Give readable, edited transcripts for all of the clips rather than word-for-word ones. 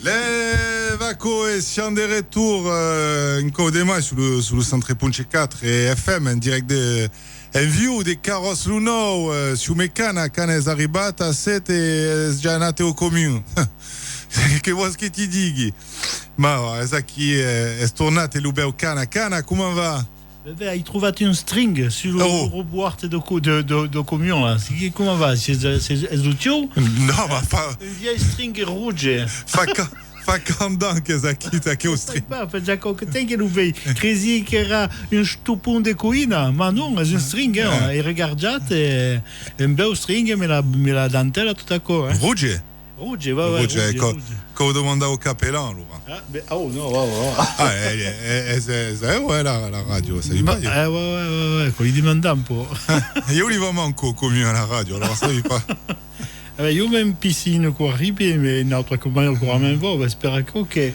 Les vacances siamo de retour encore demain sur le centre Punche 4 et FM en direct de en view de Carros Luno su Mecana Cane è arrivata a 7 e già nate o comune. Che vuoi che ti dighi? Ma è chi è tornato Lubeu Cana come va? Hai trovato un string sul roboarte de commune là. Come va? C'est du tio? No, ma fa un vieil string rouge. Fa candan che zakita che string. Ma fa già che tem che lui crezi che era un stupon de coina, ma non, è un string, e regardate un bel string me la dentelle tout à coup, hein. Rouge? Rouge, va. Come domanda au capellan allora. Oh no. Ouais, la radio, ça y va. Ouais, quoi, il demande un po'. Io li va manco come alla radio, allora sai pas. Io même piscine qua arrivi, mais notre compagno ancora même va, spero che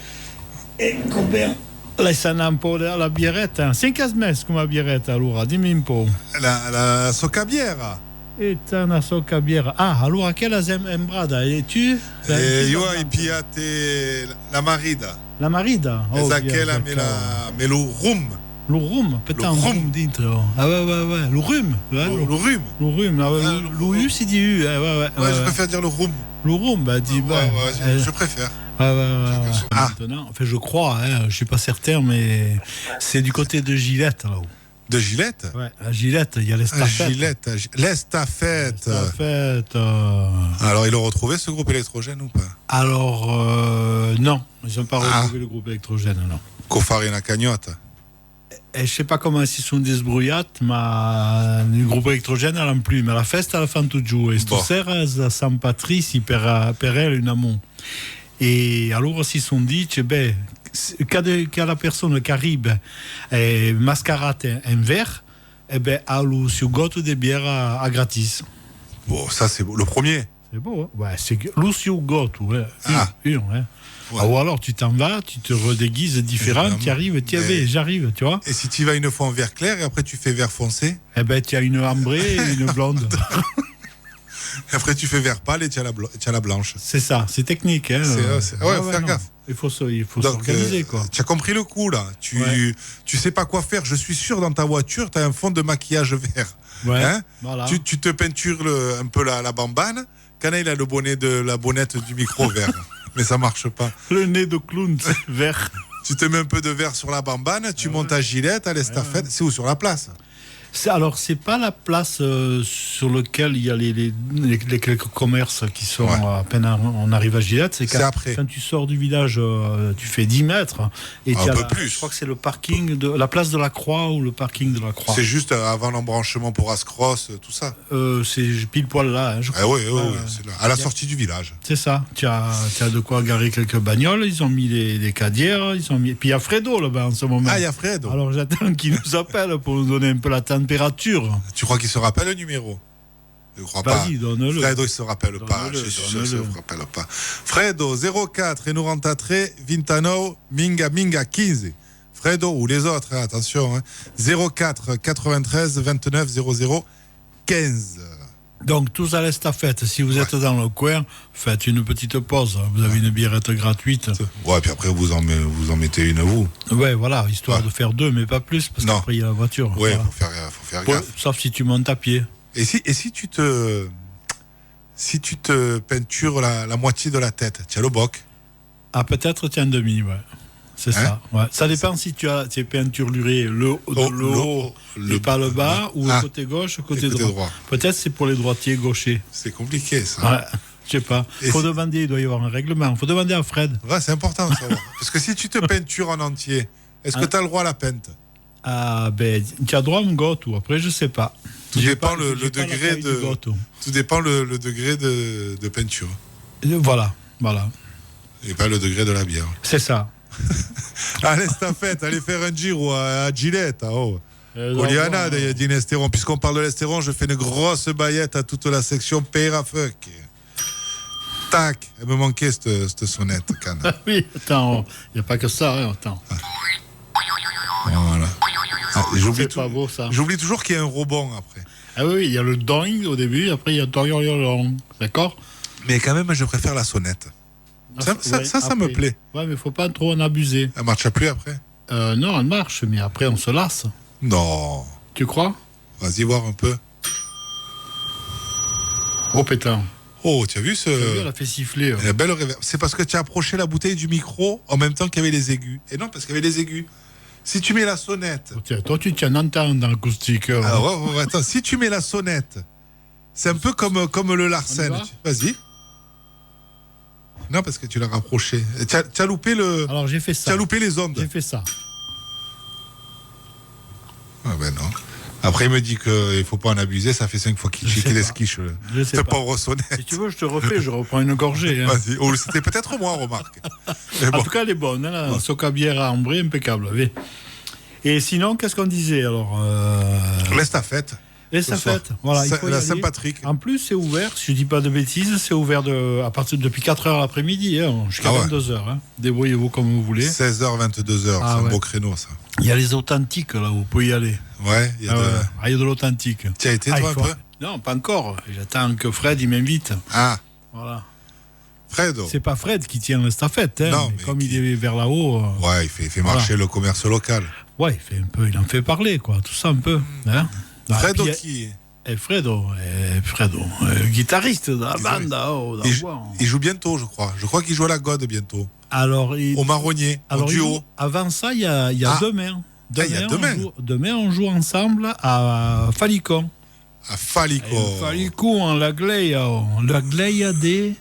come lei sa un po' la birretta, 5 mesi come birretta allora, dimmi un po'. La soccabiera. E una soccabiera. Ah, allora che la sembrada, e tu? Io hai piate la marida. La marida? Quella me lo rum. Le rhum, peut-être un rhum dentro. Ah ouais. Le rhum. Le rhum. Le U, c'est dit U. Ouais, je préfère dire le rhum. Le rhum, bah, dis. Je préfère. Maintenant, enfin, je crois, je suis pas certain, mais c'est du côté de Gillette, là-haut. De Gillette? Ouais, à Gillette, il y a l'estafette. L'estafette. Alors, ils l'ont retrouvé, ce groupe électrogène, ou pas? Alors, non. Ils n'ont pas retrouvé le groupe électrogène, non. Cofarina Cagnotta. Je ne sais pas comment ils sont débrouillés, mais le groupe électrogène, elle en plus. Mais la festa, elle fait tout jouer. Et cette sera à San Patrice, per elle, une amont. Et alors, ils se sont dit, quand la personne qui arrive est mascarate en vert, elle a le sugoto de bière à gratis. Bon, ça, c'est le premier. C'est beau, hein? Ouais, c'est le sugoto, ouais. Ouais. Ou alors tu t'en vas, tu te redéguises différent, tu arrives, j'arrive, tu vois. Et si tu vas une fois en vert clair et après tu fais vert foncé? Eh ben tu as une ambrée et une blonde. Après tu fais vert pâle et tu as la blanche. C'est ça, c'est technique. Hein, faut faire gaffe. Il faut s'organiser quoi. Tu as compris le coup là. Tu sais pas quoi faire. Je suis sûr dans ta voiture, tu as un fond de maquillage vert. Ouais, hein, voilà. Tu te peintures un peu la bambane. Cana il a le bonnet la bonnette du micro vert. Mais ça marche pas. Le nez de clown vert. Tu te mets un peu de vert sur la bambane, tu montes à Gillette, à l'estafette. C'est où? Sur la place? Alors, c'est pas la place sur laquelle il y a les quelques commerces qui sont à peine on arrive à Gillette. C'est après. Quand tu sors du village, tu fais 10 mètres. Et un peu plus. Je crois que c'est le parking de la place de la Croix ou le parking de la Croix. C'est juste avant l'embranchement pour Ascross, tout ça. C'est pile poil là. Je crois. Oui, c'est là. À la sortie du village. C'est ça. Tu as de quoi garer quelques bagnoles. Ils ont mis des cadières. Puis il y a Fredo là-bas en ce moment. Ah, il y a Fredo. Alors j'attends qu'il nous appelle pour nous donner un peu la température. Tu crois qu'il se rappelle le numéro? Je crois pas. Donne-le. Fredo, il se rappelle pas. Je suis sûr qu'il se rappelle pas. Fredo 04 et 93 29 minga 15. Fredo ou les autres, attention. 04 93 29 00 15. Donc tous à l'estafette. Si vous êtes dans le coin, faites une petite pause. Vous avez une birrette gratuite. Ouais, puis après vous en mettez une vous. Ouais, voilà, histoire de faire 2, mais pas plus, parce qu'après il y a la voiture. Ouais, voilà. faut faire gaffe. Sauf si tu montes à pied. Et si tu te peintures la moitié de la tête, tu as le boc? Ah, peut-être tu as un demi, ouais. C'est ça. Ouais. Ça dépend si tu as tes peinturluré le haut, et pas le bas, ou le côté gauche, côté droit. Peut-être c'est pour les droitiers gauchers. C'est compliqué ça. Ouais. Je sais pas. Faut demander, il doit y avoir un règlement. Faut demander à Fred. Ouais, c'est important de savoir. Parce que si tu te peintures en entier, est-ce que tu as le droit à la peinte? Ah, ben, tu as droit à un gâteau. Après, je sais pas. Tout dépend le degré de. Tout dépend le degré de peinture. Voilà. Et pas le degré de la bière. C'est ça. Allez, stafette, allez faire un giro à Gillette. Oliana, il y a dit Nestéron. Puisqu'on parle de l'Estéron, je fais une grosse baillette à toute la section Peyrafuck. Tac, elle me manquait cette sonnette, Can. Oui, attends, il n'y a pas que ça, hein, attends. Voilà. C'est pas beau ça. J'oublie toujours qu'il y a un rebond après. Ah oui, il y a le doing au début, après il y a le doing, d'accord? Mais quand même, je préfère la sonnette. Ça me plaît. Ouais, mais il faut pas trop en abuser. Elle marche plus après? Non, elle marche, mais après on se lasse. Non. Tu crois? Vas-y voir un peu. Oh pétain. Oh, tu as vu ce... Elle a fait siffler. La belle réverb. C'est parce que tu as approché la bouteille du micro en même temps qu'il y avait les aigus. Et non, parce qu'il y avait les aigus. Si tu mets la sonnette... Oh, tiens, toi, tu tiens un entend dans l'acoustique. Alors, attends, si tu mets la sonnette, c'est un peu comme le Larsen. Vas-y. Non, parce que tu l'as rapproché. Tu as loupé le... Alors, j'ai fait ça. Tu as loupé les ondes. J'ai fait ça. Ah ben non. Après, il me dit qu'il ne faut pas en abuser, ça fait 5 fois qu'il esquiche. C'est pas ressonner. Si tu veux, je te refais, je reprends une gorgée. Hein. Vas-y. Oh, c'était peut-être moi, remarque. En tout cas, elle est bonne. Hein, la Soca-bière à Ambré, impeccable. Oui. Et sinon, qu'est-ce qu'on disait alors L'estafette. L'estafette, voilà. Il faut la Saint-Patrick. En plus, c'est ouvert, si je ne dis pas de bêtises, c'est ouvert depuis 4h l'après-midi, jusqu'à 22h. Hein. Débrouillez-vous comme vous voulez. 16h, 22h, c'est un beau créneau, ça. Il y a les authentiques, là, où vous pouvez y aller. Ouais, il y a de l'authentique. Tu as été, toi, un peu? Non, pas encore. J'attends que Fred, il m'invite. Ah. Voilà. Fred. C'est pas Fred qui tient l'estafette, hein, non, mais comme il est vers là-haut. Ouais, il fait marcher le commerce local. Ouais, il en fait parler, quoi, tout ça un peu. Hein. Fredo qui? Fredo, guitariste de la bande. Il joue bientôt, je crois. Je crois qu'il joue à la God bientôt. Alors, au Marronnier, au duo. Avant ça, il y a demain. Demain, on joue ensemble à Falicon. À Falicon. Falicon, la Gleia des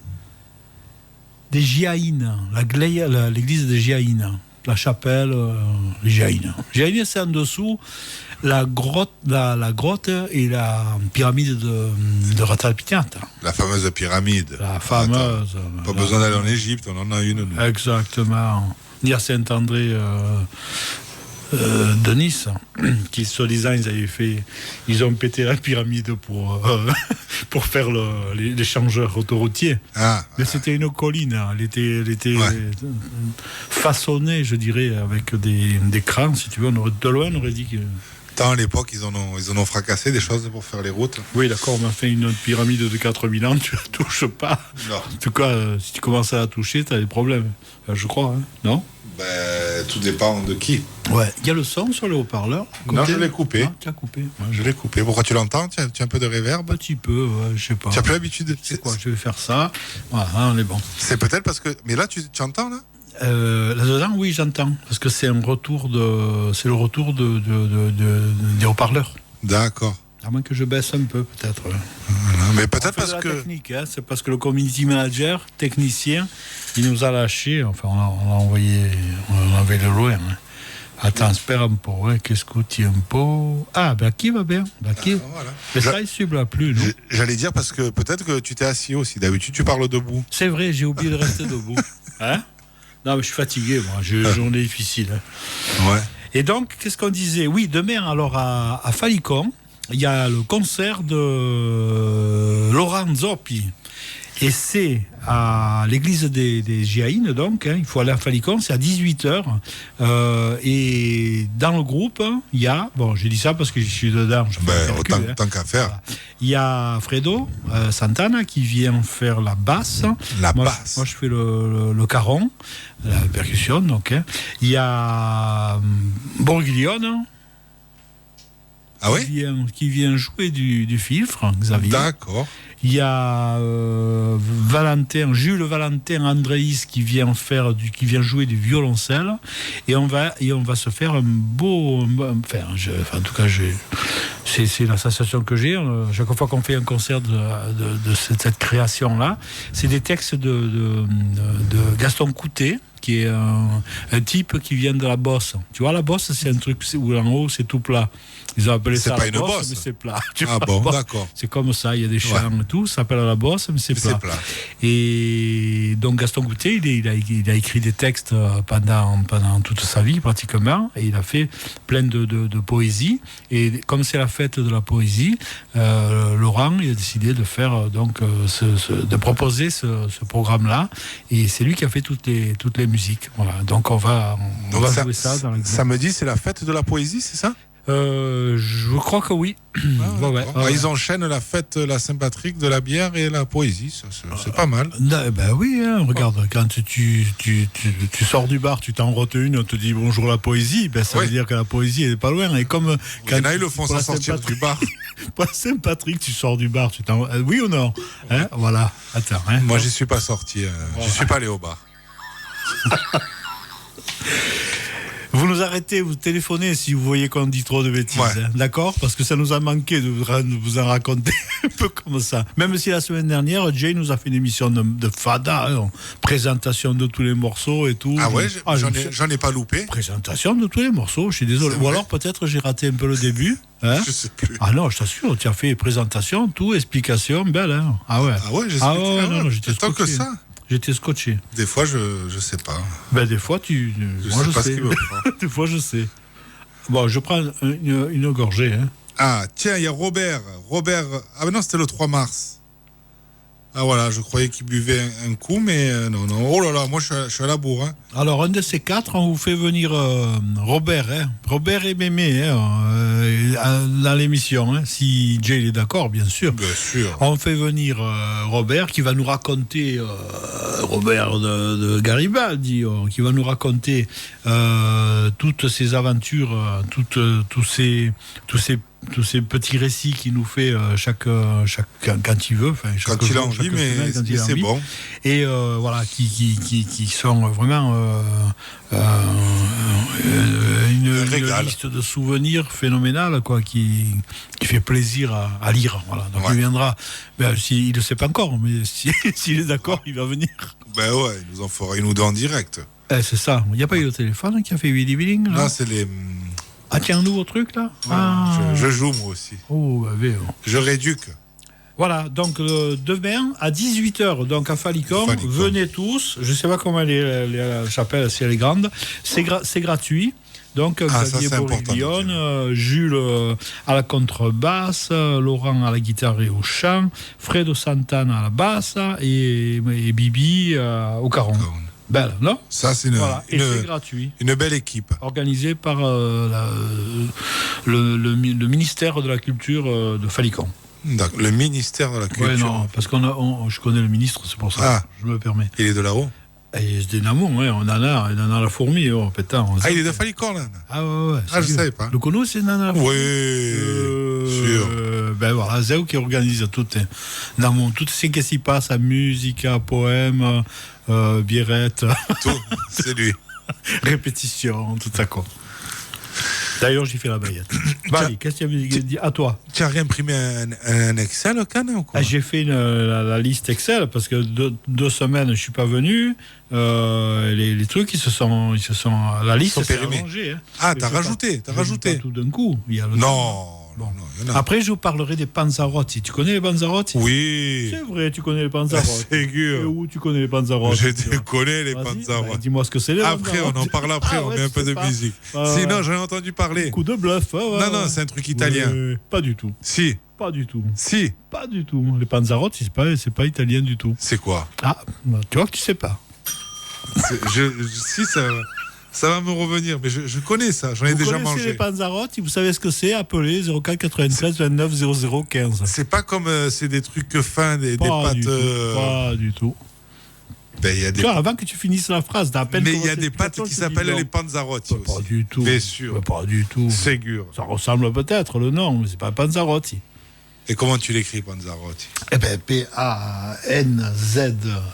Giaïnes. L'église des Giaïnes. La chapelle, les Giaïnes. Giaïnes, c'est en dessous la grotte et la pyramide de Ratalpitiata. La fameuse pyramide. La fameuse. Pas besoin d'aller en Égypte, on en a une. Nous. Exactement. Il y a Saint-André de Nice, qui soi-disant ils ont pété la pyramide pour faire l'échangeur autoroutier. Mais c'était une colline, elle était façonnée, je dirais, avec des crans, si tu veux. De loin, on aurait dit que... Tant à l'époque, ils en ont fracassé des choses pour faire les routes. Oui, d'accord, on a fait une pyramide de 4000 ans, tu la touches pas. Non. En tout cas, si tu commences à la toucher, tu as des problèmes. Je crois, hein. Non? Tout dépend de qui. Ouais. Il y a le son sur le haut-parleur. Non, je l'ai coupé. Ah, tu as coupé. Ouais, je l'ai coupé. Pourquoi tu l'entends? Tu as un peu de réverb? Un petit peu, je sais pas. Tu as plus l'habitude? C'est quoi? Je vais faire ça. Voilà, on est bon. C'est peut-être parce que... Mais là, tu entends, là? Là-dedans, oui, j'entends. Parce que c'est le retour des haut-parleurs. D'accord. À moins que je baisse un peu, peut-être. Voilà, mais peut-être parce que... technique, hein, c'est parce que le community manager, technicien, il nous a lâché. Enfin, on l'a envoyé, on avait le loin. Hein. Attends, espère un peu, hein, qu'est-ce que tu un peu... Ah, ben qui va bien? Voilà. Mais ça, il ne subla plus, non? J'allais dire parce que peut-être que tu t'es assis aussi. D'habitude, tu parles debout. C'est vrai, j'ai oublié de rester debout. Hein? Non, mais je suis fatigué, moi. J'ai une journée difficile. Hein. Ouais. Et donc, qu'est-ce qu'on disait? Oui, demain, alors, à Falicon, il y a le concert de Laurent Zoppi. Et c'est à l'église des Giaïnes, donc, hein, il faut aller à Falicon, c'est à 18h. Et dans le groupe, il y a, bon, j'ai dit ça parce que je suis dedans. Tant qu'à faire. Voilà. Il y a Fredo Santana qui vient faire la basse. Moi, je fais le caron, la percussion, donc. Hein. Il y a Borguiglione. Ah oui? Qui vient jouer du filtre, Xavier. D'accord. Il y a Jules Valentin Andréis qui vient jouer du violoncelle et on va se faire un beau, en tout cas c'est la sensation que j'ai chaque fois qu'on fait un concert de cette création là, c'est des textes de Gaston Coutet, qui est un type qui vient de la bosse. Tu vois, la bosse, c'est un truc où en haut, c'est tout plat. Ils ont appelé ça la bosse, mais c'est plat. D'accord. C'est comme ça, il y a des chants et tout, ça s'appelle la bosse, mais c'est plat. Et donc Gaston Coutet, il a écrit des textes pendant toute sa vie, pratiquement, et il a fait plein de poésie. Et comme c'est la fête de la poésie, Laurent, il a décidé de faire, de proposer ce programme-là, et c'est lui qui a fait toutes les musiques. Voilà. Donc on va jouer ça dans samedi, c'est la fête de la poésie, c'est ça? Je crois que oui. Ils enchaînent la fête, la Saint-Patrick, de la bière et la poésie. C'est pas mal. Ben oui, hein, regarde, quand tu sors du bar, tu t'en rotes une, on te dit bonjour la poésie, ben ça veut dire que la poésie elle est pas loin. Et comme quand ils le font s'en sortir du bar. Pour Saint-Patrick, tu sors du bar, oui ou non, hein, voilà. Attends. Hein, moi, j'y suis pas sorti. J'y suis pas allé au bar. Vous nous arrêtez, vous téléphonez si vous voyez qu'on dit trop de bêtises, hein, d'accord ? Parce que ça nous a manqué de vous en raconter un peu comme ça. Même si la semaine dernière, Jay nous a fait une émission de Fada, hein, présentation de tous les morceaux et tout. Ah ouais, j'en ai pas loupé. Présentation de tous les morceaux, je suis désolé. Ou alors peut-être j'ai raté un peu le début. Hein ? Je sais plus. Ah non, je t'assure, tu as fait présentation, tout, explication, belle. Hein. Ah ouais. Non, j'étais tant que ça. J'étais scotché. Des fois, je sais pas. Ben, des fois, moi, je sais. Des fois, je sais. Bon, je prends une gorgée. Hein. Ah, tiens, il y a Robert. Ah, mais non, c'était le 3 mars. Ah, voilà, je croyais qu'il buvait un coup, mais non. Oh là là, moi, je suis à la bourre. Hein. Alors, un de ces quatre, on vous fait venir Robert. Hein. Robert et Mémé dans l'émission. Hein. Si Jay est d'accord, bien sûr. Bien sûr. On fait venir Robert qui va nous raconter, Robert de Garibaldi, qui va nous raconter toutes ses aventures, tous ces petits récits qu'il nous fait quand il veut, quand il a envie, mais c'est bon. Et voilà, qui sont vraiment une liste de souvenirs phénoménale, quoi, qui fait plaisir à lire. Voilà. Donc il viendra. Il ne sait pas encore, mais s'il est d'accord, il va venir. Ben ouais, il nous en fera une ou deux en direct. C'est ça. Il n'y a pas eu le téléphone qui a fait Willy-Billing. Non, c'est les. Ah, tiens, un nouveau truc là. Je joue moi aussi. Je réduque. Voilà, donc demain à 18h, donc à Falicon, venez tous. Je ne sais pas comment la chapelle, si elle est grande. C'est gratuit. Donc Xavier Boriglione, Jules à la contrebasse, Laurent à la guitare et au chant, Fredo Santana à la basse et Bibi au caron. Belle, non ? Ça, c'est c'est gratuit. Une belle équipe. Organisée par le ministère de la Culture de Falicon. D'accord. Le ministère de la Culture. Oui, non, parce je connais le ministre, c'est pour ça que je me permets. Il est de là-haut ? Il est d'Enamon, on en a la fourmi, pétard. Il est de Falicon, là. Ah ouais. Je ne savais pas. Le Cono, c'est Nana la fourmi. Oui, sûr. Ben voilà, c'est eux qui organisent tout ce qui s'y passe, à musique, à poème, biérette. Tout, c'est lui. Répétition, tout ça, quoi. D'ailleurs, j'ai fait la baguette. Allez, qu'est-ce que tu as dit à toi ? Tu as réimprimé un Excel, Can, ou quoi ? J'ai fait la liste Excel parce que 2 semaines, je ne suis pas venu. Les trucs, la liste s'est allongée. Hein. Ah, t'as rajouté. Pas tout d'un coup. Il y a Non, après, je vous parlerai des Panzarotti. Tu connais les Panzarotti ? Oui. C'est vrai, tu connais les Panzarotti. C'est sûr. Et où tu connais les Panzarotti ? Je connais les Panzarotti. Dis-moi ce que c'est. Après, on en parle après, on met un peu de musique. Sinon, j'en ai entendu parler. Coup de bluff. Non, c'est un truc italien. Pas du tout. Si. Pas du tout. Si. Pas du tout. Les Panzarotti, c'est pas italien du tout. C'est quoi ? Ah, tu vois que tu sais pas. Si, ça va me revenir, mais je connais ça, j'en ai déjà mangé. Vous connaissez les Panzarotti, vous savez ce que c'est ? Appelez 04 93 29 00 15. C'est pas comme c'est des trucs fins, des pâtes. Pas du tout. Ben, y a des... avant que tu finisses la phrase, mais il y a des pâtes qui s'appellent les Panzarotti. Pas du tout. Bien sûr. Pas du tout. C'est sûr. Ça ressemble peut-être le nom, mais c'est pas Panzarotti. Et comment tu l'écris, Panzarotti ? Eh ben,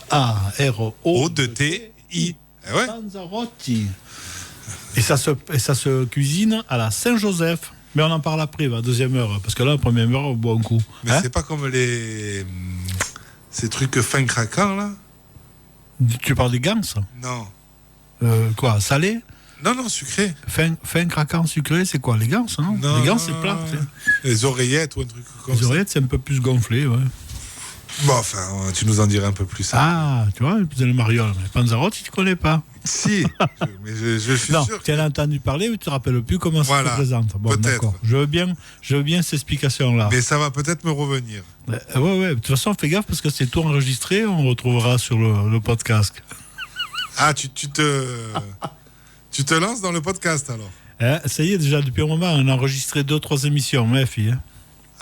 Panzaro. O-2-T-I. Ouais. Panzarotti. Et ça se cuisine à la Saint-Joseph. Mais on en parle après, la deuxième heure. Parce que là, la première heure, on boit un coup. Mais c'est pas comme ces trucs fins craquants, là ? Tu parles des gants ? Non. Quoi, salé ? Non, sucré. Fin craquant sucré, c'est quoi ? Les gants, non ? Les gants, c'est plat. Les oreillettes ou un truc comme ça. Les oreillettes, c'est un peu plus gonflé, ouais. Bon, enfin, tu nous en dirais un peu plus. Ah, tu vois, le mariole. Mais Panzarotti, tu ne connais pas. Si, mais je suis sûr. Non, tu en as entendu parler, mais tu ne te rappelles plus comment ça se présente. Bon, peut-être. D'accord. Je veux bien cette explication-là. Mais ça va peut-être me revenir. Ouais. De toute façon, fais gaffe parce que c'est tout enregistré. On retrouvera sur le podcast. Ah, tu te lances dans le podcast alors ? Ça y est, déjà, depuis un moment, on a enregistré 2-3 émissions, ma fille. Hein.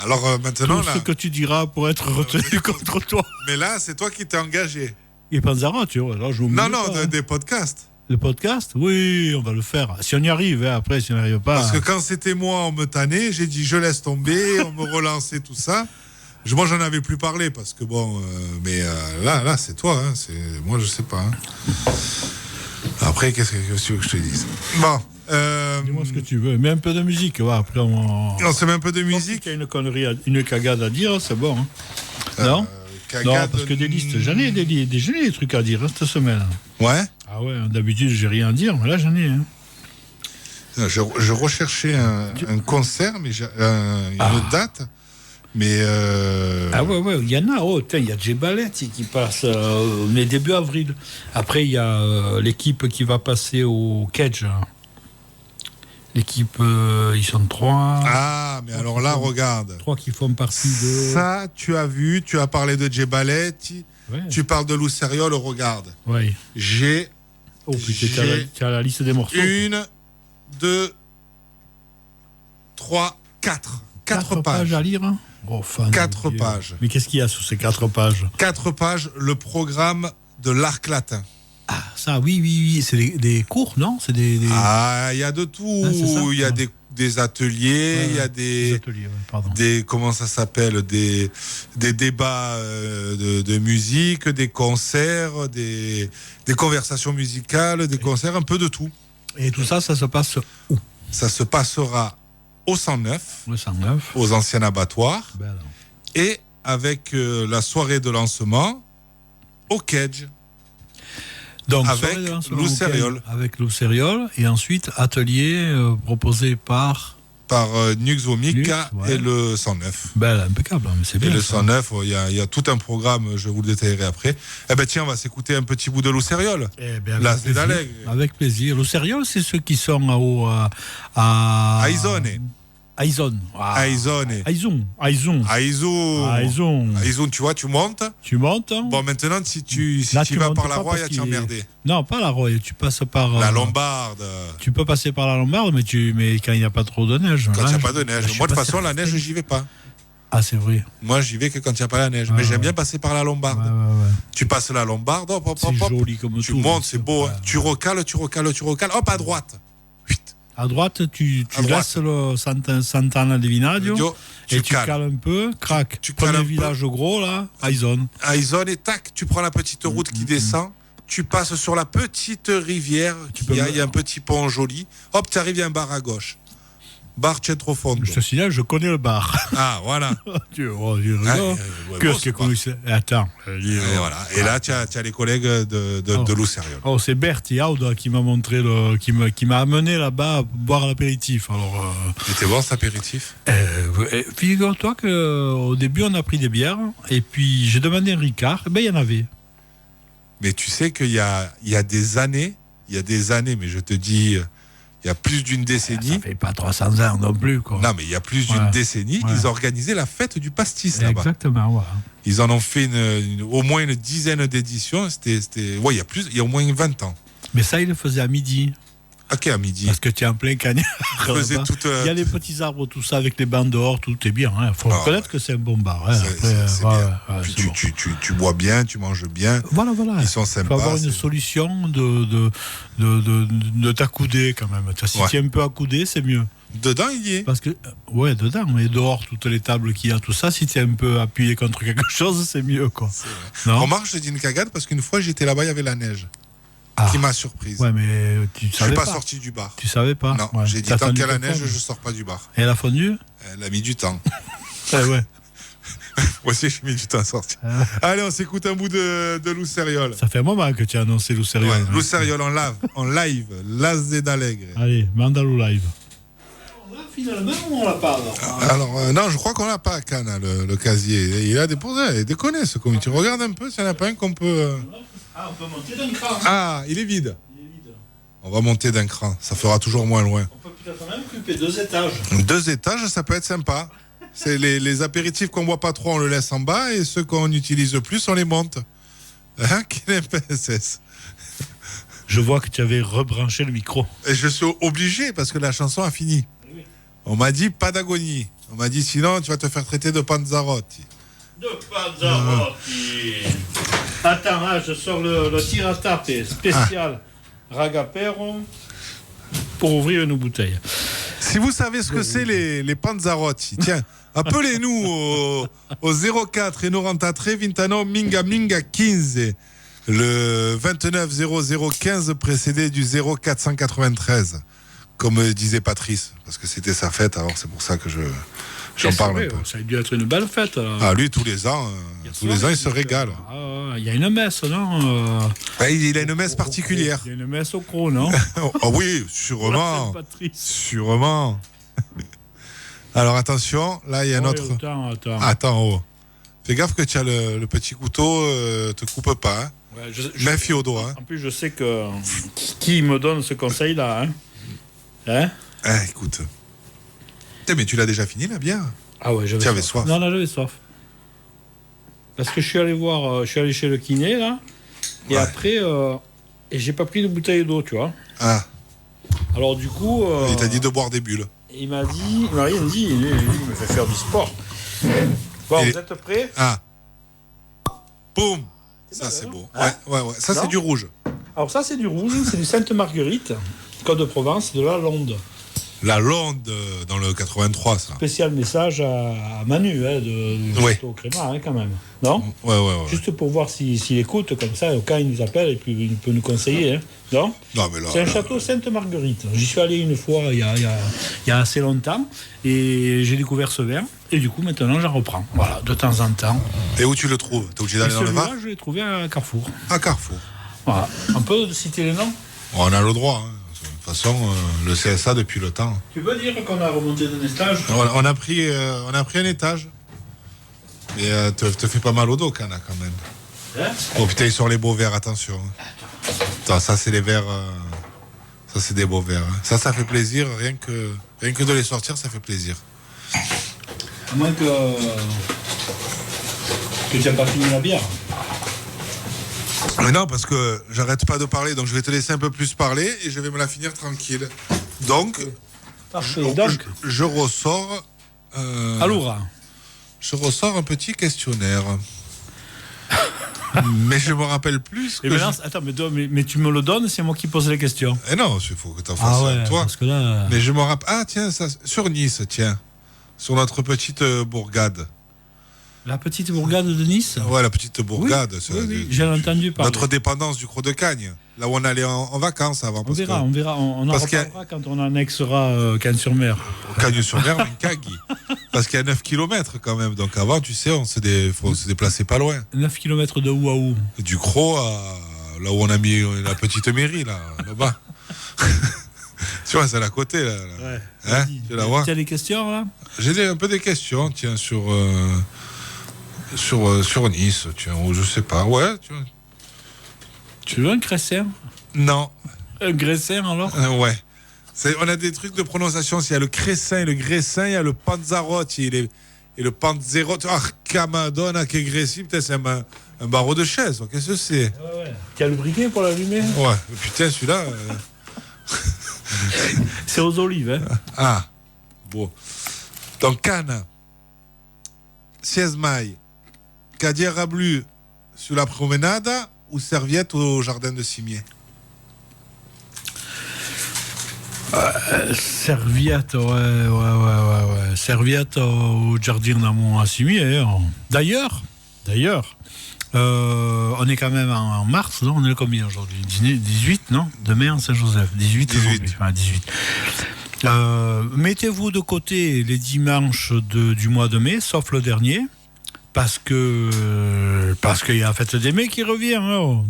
Alors maintenant, tout là... ce que tu diras pour être retenu contre toi. Mais là, c'est toi qui t'es engagé. Et Panzara, tu vois, là, je vous Non, pas, des podcasts. Le podcast, oui, on va le faire. Si on y arrive, hein, après, si on n'y arrive pas... Parce que quand c'était moi, on me tannait, j'ai dit je laisse tomber, on me relançait, tout ça. Moi, j'en avais plus parlé, parce que bon... mais là, c'est toi, hein, moi, je sais pas. Hein. Après, qu'est-ce que tu veux que je te dise? Bon... Dis-moi ce que tu veux. Mets un peu de musique. Ouais, après on se met un peu de musique. Il y a une connerie, une cagade à dire, c'est bon. Hein. Non cagade... Non, parce que des listes, j'en ai des trucs à dire hein, cette semaine. Ouais. Ah ouais, d'habitude, j'ai rien à dire, mais là, j'en ai. Hein. Je recherchais un concert, mais une date. Mais Ah ouais, il y en a. Oh, il y a Djebalet qui passe mais début avril. Après, il y a l'équipe qui va passer au Cage. L'équipe, ils sont 3. Ah, mais alors là, regarde. 3 qui font partie de... Ça, tu as vu, tu as parlé de Djebalet, tu parles de Luceriol, regarde. Oui. Oh putain, tu as la liste des morceaux. 1, 2, 3, 4. 4 pages à lire. 4 pages. Mais qu'est-ce qu'il y a sous ces 4 pages? 4 pages, le programme de l'arc latin. Ah, ça, oui. C'est des cours, non? C'est des... Ah, il y a de tout. Il y a des ateliers, il y a des ateliers, pardon. Comment ça s'appelle? Des débats de musique, des concerts, des conversations musicales, des concerts, un peu de tout. Et tout ça, ça se passe où? Ça se passera au 109, aux anciens abattoirs, et avec la soirée de lancement au Cage. Donc, avec Luceriol. Avec Luceriol, et ensuite atelier proposé par Nux Vomica et le 109. Impeccable, mais c'est bien. Et le 109, il y a tout un programme, je vous le détaillerai après. Eh ben tiens, on va s'écouter un petit bout de Luceriol. L'As d'Alegre. Avec plaisir. Luceriol, c'est ceux qui sont à Aizone. Aizone, tu vois, tu montes. Bon, maintenant, si tu vas par la Roya, tu es emmerdé. Non, pas la Roya, tu passes par... La Lombarde. Tu peux passer par la Lombarde, mais quand il n'y a pas trop de neige. Quand il n'y a pas de neige. Moi, de toute façon, la neige, j'y vais pas. Ah, c'est vrai. Moi, j'y vais que quand il n'y a pas la neige. Mais j'aime bien passer par la Lombarde. Tu passes la Lombarde, hop. C'est joli comme tout. Tu montes, c'est beau. Tu recales. Hop, à droite. À droite, tu laisses le Sant'Anna di Vinadio et tu cales un peu, crac. Tu prends cales le village gros, là, Aizone. Et tac, tu prends la petite route qui descend, tu passes sur la petite rivière, il y a un petit pont joli, hop, tu arrives, il y a un bar à gauche. Bar Centro Fondo. Je te signale, je connais le bar. Ah, voilà. Qu'est-ce que connu ça? Attends. Voilà. Et là, tu as les collègues de Luceriol. Oh, c'est Bertie Auda qui m'a montré, qui m'a amené là-bas à boire l'apéritif. Alors. C'était bon cet apéritif? Figure-toi qu'au début, on a pris des bières, et puis j'ai demandé un Ricard, et il y en avait. Mais tu sais qu'il y a des années, mais je te dis. Il y a plus d'une décennie. Ça fait pas 300 ans non plus, quoi. Non, mais il y a plus d'une décennie, ils organisaient la fête du pastis là-bas. Exactement, ouais. Ils en ont fait au moins une dizaine d'éditions. Il y a au moins 20 ans. Mais ça, ils le faisaient à midi. Ok, à midi. Parce que tu es en plein cagnard. Il y a les petits arbres, tout ça, avec les bancs dehors, tout est bien. Il faut reconnaître que c'est un bon bar. Hein. C'est bien. Tu bois bien, tu manges bien. Voilà. Ils sont sympas. Il faut avoir une solution de t'accouder quand même. Si tu es un peu accoudé, c'est mieux. Dedans, il y est. Parce que, dedans, mais dehors, toutes les tables qu'il y a, tout ça, si tu es un peu appuyé contre quelque chose, c'est mieux, quoi. Remarque, je te dis une cagade parce qu'une fois, j'étais là-bas, il y avait la neige. Qui m'a surprise. Ouais, mais tu savais pas. Je suis pas sorti du bar. Tu savais pas? Non, j'ai dit tant qu'il y a la neige, je sors pas du bar. Et elle a fondu? Elle a mis du temps. Ouais. Moi aussi, j'ai mis du temps à sortir. Allez, on s'écoute un bout de Luceriol. Ça fait un moment que tu as annoncé Luceriol. Ouais, Luceriol en live, L'As d'Alegre. Allez, Mandalou live. Finalement, on l'a pas. Alors, non, je crois qu'on l'a pas à Cannes, le casier. Il a déposé, il déconne ce comité. Regarde un peu s'il n'y en a pas un qu'on peut. On peut monter d'un cran. Ah, il est vide. On va monter d'un cran, ça fera toujours moins loin. On peut peut-être même occuper 2 étages. 2 étages, ça peut être sympa. C'est les apéritifs qu'on boit pas trop, on le laisse en bas, et ceux qu'on utilise plus, on les monte. Quel PSS. Je vois que tu avais rebranché le micro. Et je suis obligé parce que la chanson a fini. Oui. On m'a dit pas d'agonie. On m'a dit sinon tu vas te faire traiter de Panzarotti. De Panzarotti. Attends, hein, je sors le tir à taper spécial Ragapero pour ouvrir une bouteille. Si vous savez ce que c'est les Panzarotti, tiens, appelez-nous au 04 et 93 29 minga minga 15. Le 29 0015 précédé du 0493, comme disait Patrice, parce que c'était sa fête, alors c'est pour ça que j'en parle un peu. Ça a dû être une belle fête. Alors. Ah, lui, tous les ans, il se régale. Il y a une messe, non Il a une messe particulière. Il y a une messe au croc, non? Oh oui, sûrement. Sûrement. Alors attention, là, il y a notre... Attends, oh. Fais gaffe que tu as le petit couteau, te coupe pas, hein. Ouais, méfie au doigt. Hein. En plus, je sais que qui me donne ce conseil-là. Hein écoute. Mais tu l'as déjà fini, la bière? Ah ouais, j'avais avais soif. Non, j'avais soif. Parce que je suis allé chez le kiné, là. Et après, et j'ai pas pris de bouteille d'eau, tu vois. Ah. Alors, du coup. Il t'a dit de boire des bulles. Il m'a dit, il me fait faire du sport. Bon, vous êtes prêts? Ah. Boum. Ça, c'est beau. Hein? Ouais. Ça, c'est du rouge. Alors, ça, c'est du rouge. C'est du Sainte-Marguerite, Côte de Provence, de la Londe. La Londe, dans le 83, ça. Spécial message à Manu, de Château Crémat, quand même. Non? Ouais. Juste pour voir s'il écoute, comme ça, au cas où il nous appelle, et puis il peut nous conseiller. Hein. Non? Non, mais là, c'est un château Sainte-Marguerite. J'y suis allé une fois, il y a assez longtemps, et j'ai découvert ce verre. Et du coup, maintenant, j'en reprends. Voilà, de temps en temps. Et où tu le trouves? T'es obligé d'aller dans le Var? Je l'ai trouvé à Carrefour. À Carrefour. Voilà. On peut citer les noms? On a le droit. Hein. De toute façon, le CSA depuis le temps. Tu veux dire qu'on a remonté d'un étage? On a pris un étage. Mais te fait pas mal au dos, Cana, quand même. Hein? Oh putain, ils sont les beaux verres, attention. Attends, ça, c'est les verres. Ça, c'est des beaux verres. Hein. Ça fait plaisir. Rien que de les sortir, ça fait plaisir. À moins que tu n'as pas fini la bière. Mais non, parce que j'arrête pas de parler, donc je vais te laisser un peu plus parler et je vais me la finir tranquille. Donc, je ressors... Alors, je ressors un petit questionnaire. Mais je me rappelle plus. Attends, mais tu me le donnes, c'est moi qui pose les questions. Eh non, il faut que tu en fasses toi. Parce que là... Mais je me rappelle... Ah tiens, ça, sur Nice, tiens. Sur notre petite bourgade. La petite bourgade de Nice? Ouais, la petite bourgade. Oui, j'ai entendu parler. Notre dépendance du Croc de Cagne. Là où on allait en vacances avant. On verra. On en reparlera quand on annexera Cagnes-sur-Mer. Cagnes-sur-Mer, mais Cagui. Parce qu'il y a 9 km quand même. Donc avant, tu sais, faut se déplacer pas loin. 9 km de où à où? Du Croc à là où on a mis la petite mairie, là-bas. Tu vois, c'est à côté, là. Ouais. Hein, tu la vois? Tu as des questions, là? J'ai un peu des questions, tiens, sur Nice, tiens, ou je sais pas. Ouais, tu vois. Tu veux un crescent? Non. Un graissin, alors? Ouais. On a des trucs de prononciation. Il y a le crescent et le graissin, il y a le panzarotti et le panzerotti. Ah, Camadonna, que gressi, peut-être c'est un barreau de chaise. Qu'est-ce que c'est? Ouais. Tu as le briquet pour l'allumer? Ouais. Putain, celui-là... C'est aux olives, hein? Ah, bon. Donc, Cannes, 16 mai, Cadier Rablu sur la promenade ou serviette au jardin de Cimier? Serviette, ouais. Serviette au jardin d'amour à Cimier. Hein. D'ailleurs, on est quand même en mars, non? On est combien aujourd'hui? 18, non? Demain en Saint-Joseph. 18 aujourd'hui. Enfin, 18. Mettez-vous de côté les dimanches du mois de mai, sauf le dernier, parce qu'il y a la fête des mai qui revient. Hein,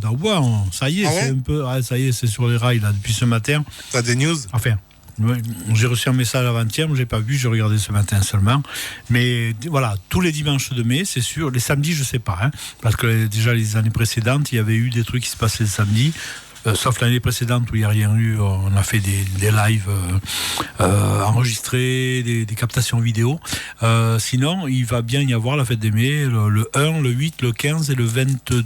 ça y est, c'est un peu, ça y est, c'est sur les rails là depuis ce matin. T'as des news? Enfin, j'ai reçu un message avant-hier, mais j'ai pas vu, j'ai regardé ce matin seulement. Mais voilà, tous les dimanches de mai, c'est sûr. Les samedis, je sais pas, hein, parce que déjà les années précédentes, il y avait eu des trucs qui se passaient le samedi. Sauf l'année précédente où il n'y a rien eu, on a fait des lives enregistrés, des captations vidéo. Sinon, il va bien y avoir la fête des mai, le 1, le 8, le 15 et le 22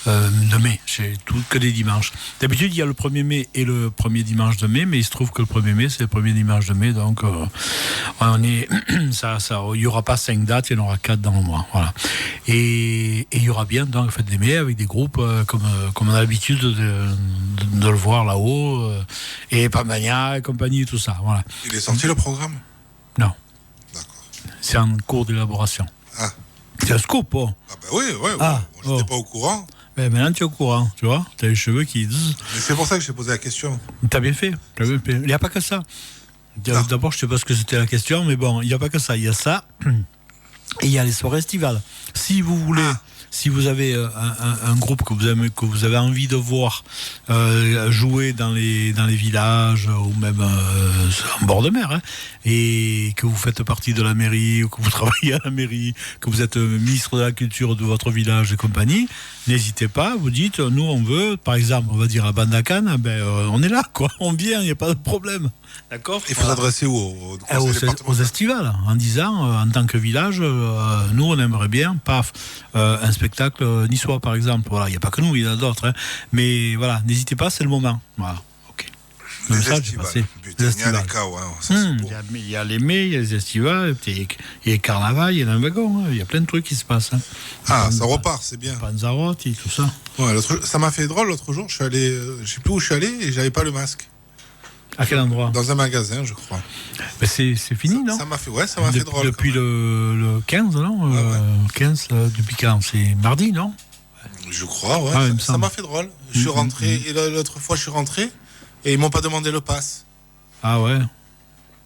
de mai. Je c'est tout que des dimanches. D'habitude, il y a le 1er mai et le premier dimanche de mai, mais il se trouve que le 1er mai, c'est le premier dimanche de mai, donc on est, il n'y aura pas 5 dates, il y en aura 4 dans le mois. Voilà. Et il y aura bien donc la fête des mai avec des groupes comme on a l'habitude de le voir là-haut, et Pamania et compagnie, tout ça. Voilà. Il est sorti le programme? Non. D'accord. C'est en cours d'élaboration. Ah. C'est un scoop, oh. Ah ben oui, je n'étais pas au courant. Mais maintenant tu es au courant, tu vois, tu as les cheveux qui... Mais c'est pour ça que j'ai posé la question. T'as bien fait. Il n'y a pas que ça. D'abord, je ne sais pas ce que c'était la question, mais bon, il n'y a pas que ça. Il y a ça, et il y a les soirées estivales. Si vous voulez... Si vous avez un groupe que vous avez envie de voir jouer dans les villages ou même en bord de mer, hein, et que vous faites partie de la mairie ou que vous travaillez à la mairie, que vous êtes ministre de la culture de votre village et compagnie, n'hésitez pas, vous dites, nous on veut, par exemple, on va dire à Bandacan, on est là, quoi, on vient, il n'y a pas de problème. D'accord. Il faut s'adresser aux estivales, en disant, en tant que village, nous on aimerait bien, un spectacle niçois par exemple. Voilà, il n'y a pas que nous, il y en a d'autres. Hein. Mais voilà, n'hésitez pas, c'est le moment. Voilà, ok. Les estivales. Il y a les mai, il y a les estivales, il y a les carnavals, il y a un wagon, hein. Il y a plein de trucs qui se passent. Hein. Ah, ça repart, c'est bien. Panzarotti, tout ça. Ouais, ça m'a fait drôle l'autre jour, je suis allé, je sais plus où je suis allé et j'avais pas le masque. À quel endroit? Dans un magasin, je crois. Mais c'est fini, non? Ça m'a fait drôle. Depuis le 15, non? 15, depuis quand? C'est mardi, non? Je crois, ouais. Ça m'a fait drôle. Je suis rentré, et l'autre fois, je suis rentré, et ils m'ont pas demandé le pass. Ah ouais?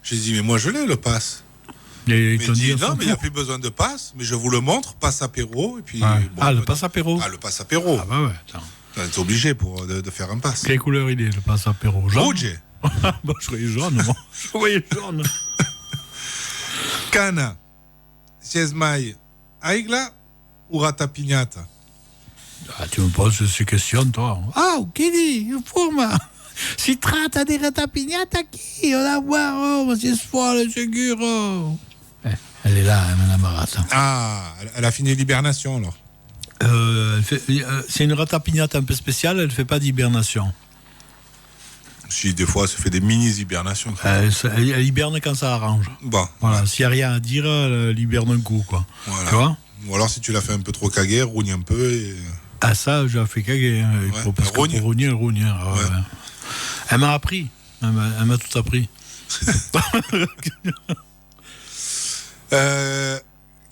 J'ai dit, mais moi, je l'ai, le pass. Mais ils dit, non, mais il n'y a plus besoin de pass, mais je vous le montre, passe apéro, et puis... le pass apéro? Ah, le pass apéro. Ah bah ouais, attends. T'es obligé de faire un pass. Quelle couleur il est, le pass apéro? Rouge. Bon, je voyais jaune, moi. Je voyais jaune. Cana, Siesmaï, Aigla ou Ratapignata? Ah, tu me poses ces questions, toi. Ah, Kili, forma. Si tratta di Ratapignata qui? On la voit, ma si sfoile, seguro. Elle est là, Madame Marata. Ah, elle a fini l'hibernation, alors. C'est une Ratapignata un peu spéciale, elle ne fait pas d'hibernation. Si, des fois, elle se fait des mini-hibernations. Elle hiberne quand ça arrange. Bon. Voilà, s'il n'y a rien à dire, elle hiberne un coup, quoi. Voilà. Tu vois? Ou alors, si tu l'as fait un peu trop caguer, rogne un peu et... Ah, ça, je l'ai fait caguer. Hein, parce que pour rogner, elle rogne. Ouais. Elle m'a appris. Elle m'a tout appris.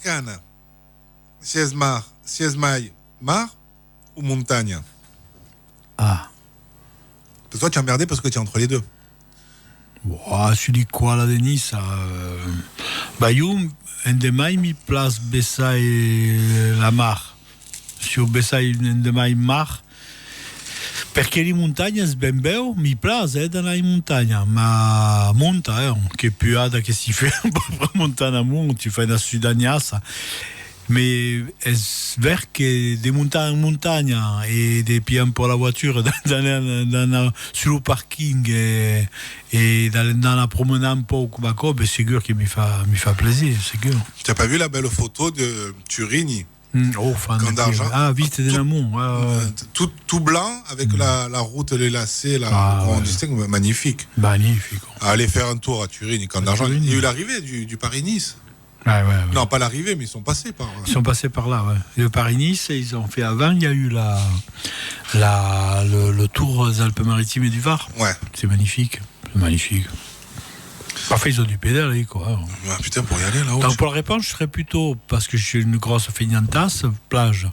Cana, Siesmaï, Mar ou Montagne? Ah. Toi, tu es emmerdé parce que tu es entre les deux. Oh, tu dis quoi, là, Denis? Io, endemai mi place Bessai la Mar. Sur Bessai endemai Mar. Perché le montagne ben bello, mi place dans la montagne, ma monta, che più ada che si fait, montagna mon, tu fais una sudaniassa. Mais est-ce vrai que des montagnes en montagne et des pieds pour la voiture sur le parking et dans la promenade un peu au Cubaco, c'est sûr qu'il me fait plaisir, c'est sûr. Tu n'as pas vu la belle photo de Turini? Fan d'argent. Ah, vite de l'amour. Tout blanc avec la route, les lacets, on distingue, magnifique. Magnifique. Allez faire un tour à Turini, Camp d'Argent. Il y a eu l'arrivée du Paris-Nice. Ouais. Non, pas l'arrivée, mais ils sont passés par là. Ils sont passés par là, ouais. Le Paris-Nice, ils ont fait avant, il y a eu le tour des Alpes-Maritimes et du Var. Ouais. C'est magnifique. Parfois, ils ont du pédale, quoi. Ah, putain, pour y aller là-haut. Donc, pour la réponse, je serais plutôt, parce que je suis une grosse feignantasse, plage.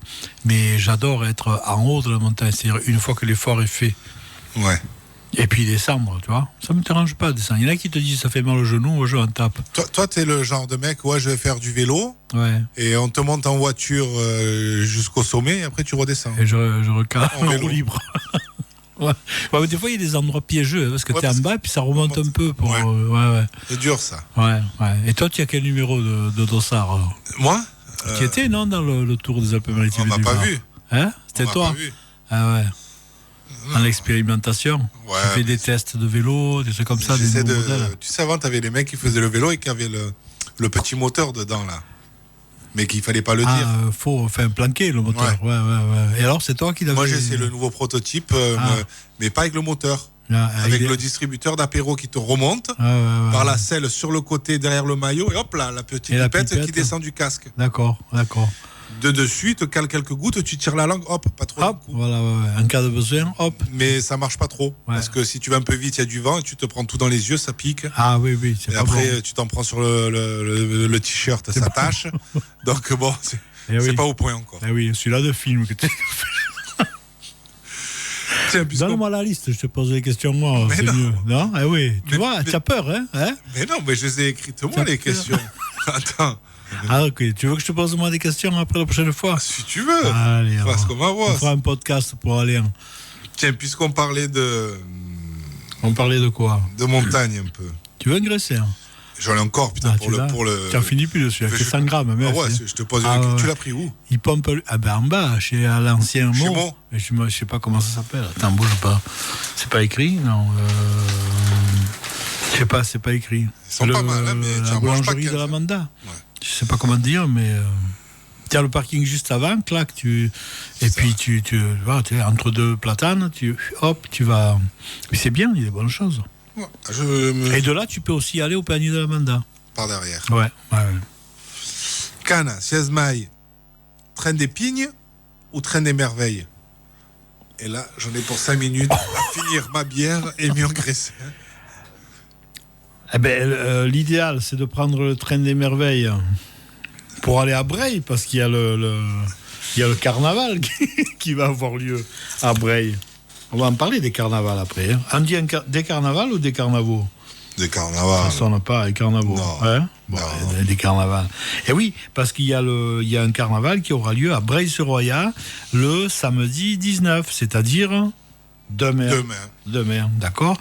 Mais j'adore être en haut de la montagne. C'est-à-dire, une fois que l'effort est fait. Ouais. Et puis descendre, tu vois. Ça me dérange pas de descendre. Il y en a qui te disent ça fait mal au genou, je en tape. Toi, t'es le genre de mec, je vais faire du vélo. Ouais. Et on te monte en voiture jusqu'au sommet et après tu redescends. Et je recale en roue libre. Ouais, mais des fois il y a des endroits piégeux parce que t'es en bas et puis ça remonte un peu. Ouais. C'est dur ça. Ouais. Et toi, tu as quel numéro de dossard alors? Moi Tu étais, non, dans le tour des Alpes-Maritimes? On m'a pas vu. Hein? C'était toi? Pas vu. Ah ouais. Dans l'expérimentation, tu fais des tests de vélo, des trucs comme ça, des nouveaux modèles. Tu sais, avant, tu avais les mecs qui faisaient le vélo et qui avaient le petit moteur dedans, là. mais qu'il fallait pas le dire. Faut planquer le moteur. Ouais. Et alors, c'est toi qui l'avais... Moi, j'ai essayé le nouveau prototype, mais pas avec le moteur. Avec le distributeur d'apéro qui te remonte par la selle sur le côté derrière le maillot, et hop là, la petite pipette qui descend du casque. D'accord. De dessus, il te cale quelques gouttes, tu tires la langue, hop, pas trop. Hop, voilà, en cas de besoin, hop. Mais ça marche pas trop, parce que si tu vas un peu vite, il y a du vent, et tu te prends tout dans les yeux, ça pique. Ah oui, c'est et pas après, bon. tu t'en prends sur le t-shirt, ça tâche. Donc bon, c'est pas au point encore. Eh oui, celui-là de film que tu donne-moi la liste, je te pose les questions moi. Mais c'est non. Mieux. Non. Eh oui, tu vois, tu as peur, hein. Mais non, mais je les ai écrites moi, les questions. Attends. Ah ok, tu veux que je te pose moi des questions après la prochaine fois? Si tu veux. Allez, parce qu'on va voir. On fera un podcast pour aller. Tiens, puisqu'on parlait de... On parlait de quoi? De montagne un peu. Tu veux engraisser? J'en ai encore, putain, pour le... Tu n'en finis plus dessus, avec 100 grammes. Ah ouais, je te pose tu l'as pris où? Il pompe... en bas, chez l'ancien Chez Mont. Je sais pas comment ça s'appelle. Attends, bouge pas. C'est pas écrit? Non. Je sais pas, c'est pas écrit. Ils sont pas mal, hein, mais la boulangerie de l'Amanda. Ouais. Je sais pas comment dire, mais... Tu as le parking juste avant, clac, et puis tu vois, entre deux platanes, tu vas... Mais c'est bien, il y a des bonnes choses. Ouais, Et de là, tu peux aussi aller au panier de l'Amanda. Par derrière. Ouais. Cannes, 16 mai, train des Pignes ou train des Merveilles? Et là, j'en ai pour 5 minutes à finir ma bière et mieux engraisser. Eh ben, l'idéal, c'est de prendre le train des Merveilles pour aller à Breil, parce qu'il y a il y a le carnaval qui va avoir lieu à Breil. On va en parler des carnavals après. Hein. On dit des carnavals ou des carnavaux? Des carnavals. Ça sonne pas, les carnavaux. Non. Hein, bon, Non. des carnavals. Et oui, parce qu'il y a un carnaval qui aura lieu à Breil-sur-Roya le samedi 19, c'est-à-dire demain, d'accord.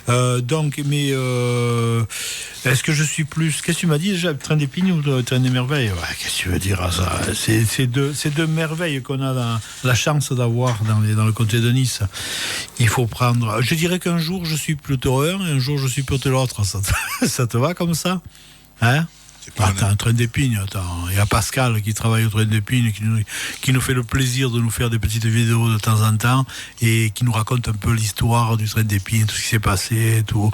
Donc, mais est-ce que je suis plus... Qu'est-ce que tu m'as dit déjà, le train des Pignes ou le train des Merveilles? Qu'est-ce que tu veux dire à ça? C'est deux merveilles qu'on a la chance d'avoir dans le comté de Nice. Il faut prendre... Je dirais qu'un jour, je suis plutôt un, et un jour, je suis plutôt l'autre. Ça te va comme ça? Hein? T'as un train d'épines, il y a Pascal qui travaille au train d'épines, qui nous fait le plaisir de nous faire des petites vidéos de temps en temps et qui nous raconte un peu l'histoire du train d'épines, tout ce qui s'est passé, tout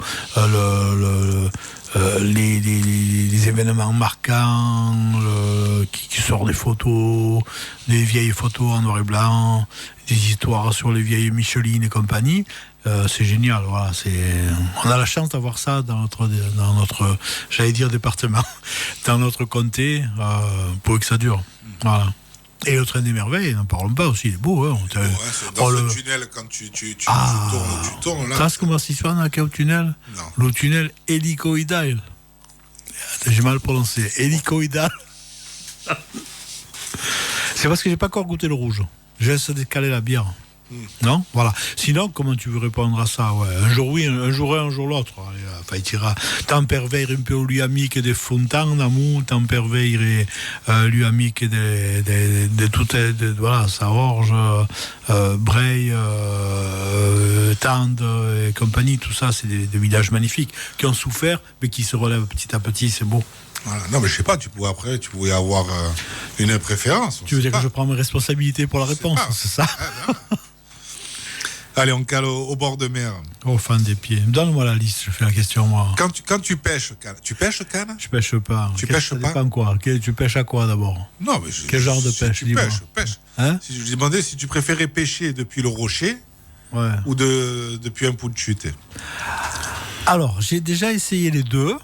les événements marquants, qui sort des photos, des vieilles photos en noir et blanc, des histoires sur les vieilles Micheline et compagnie. C'est génial, voilà. On a la chance d'avoir ça dans notre j'allais dire département, dans notre comté, pour que ça dure. Voilà. Et le train des merveilles, n'en parlons pas aussi, il est beau. Hein. C'est dans le tunnel, quand tu tournes là. Sache comment c'est dans le tunnel? Non. Le tunnel hélicoïdal. J'ai mal prononcé. Hélicoïdal. C'est parce que j'ai pas encore goûté le rouge. Je laisse décaler la bière. Non, voilà. Sinon, comment tu veux répondre à ça? Ouais. Un jour oui, un jour l'autre. Enfin, il tira temperveire un peu lui amique des fontaines d'amour, temperveire lui amique de toutes, voilà, Saorge, Breil, Tende et compagnie. Tout ça, c'est des villages magnifiques qui ont souffert, mais qui se relèvent petit à petit. C'est beau. Voilà. Non, mais je sais pas, tu pouvais avoir une préférence. Tu veux dire que je prends mes responsabilités pour la réponse, c'est ça? Allez, on cale au bord de mer. Au fin des pieds. Donne-moi la liste, je fais la question, moi. Quand tu pêches, tu pêches, Cannes? Je pêche pas. Tu pêches pas? Quoi? Tu pêches à quoi d'abord? Non, mais quel genre de pêche? Tu pêches. Hein? Si je demandais si tu préférais pêcher depuis le rocher ou depuis un pot de chute. Alors, j'ai déjà essayé les deux.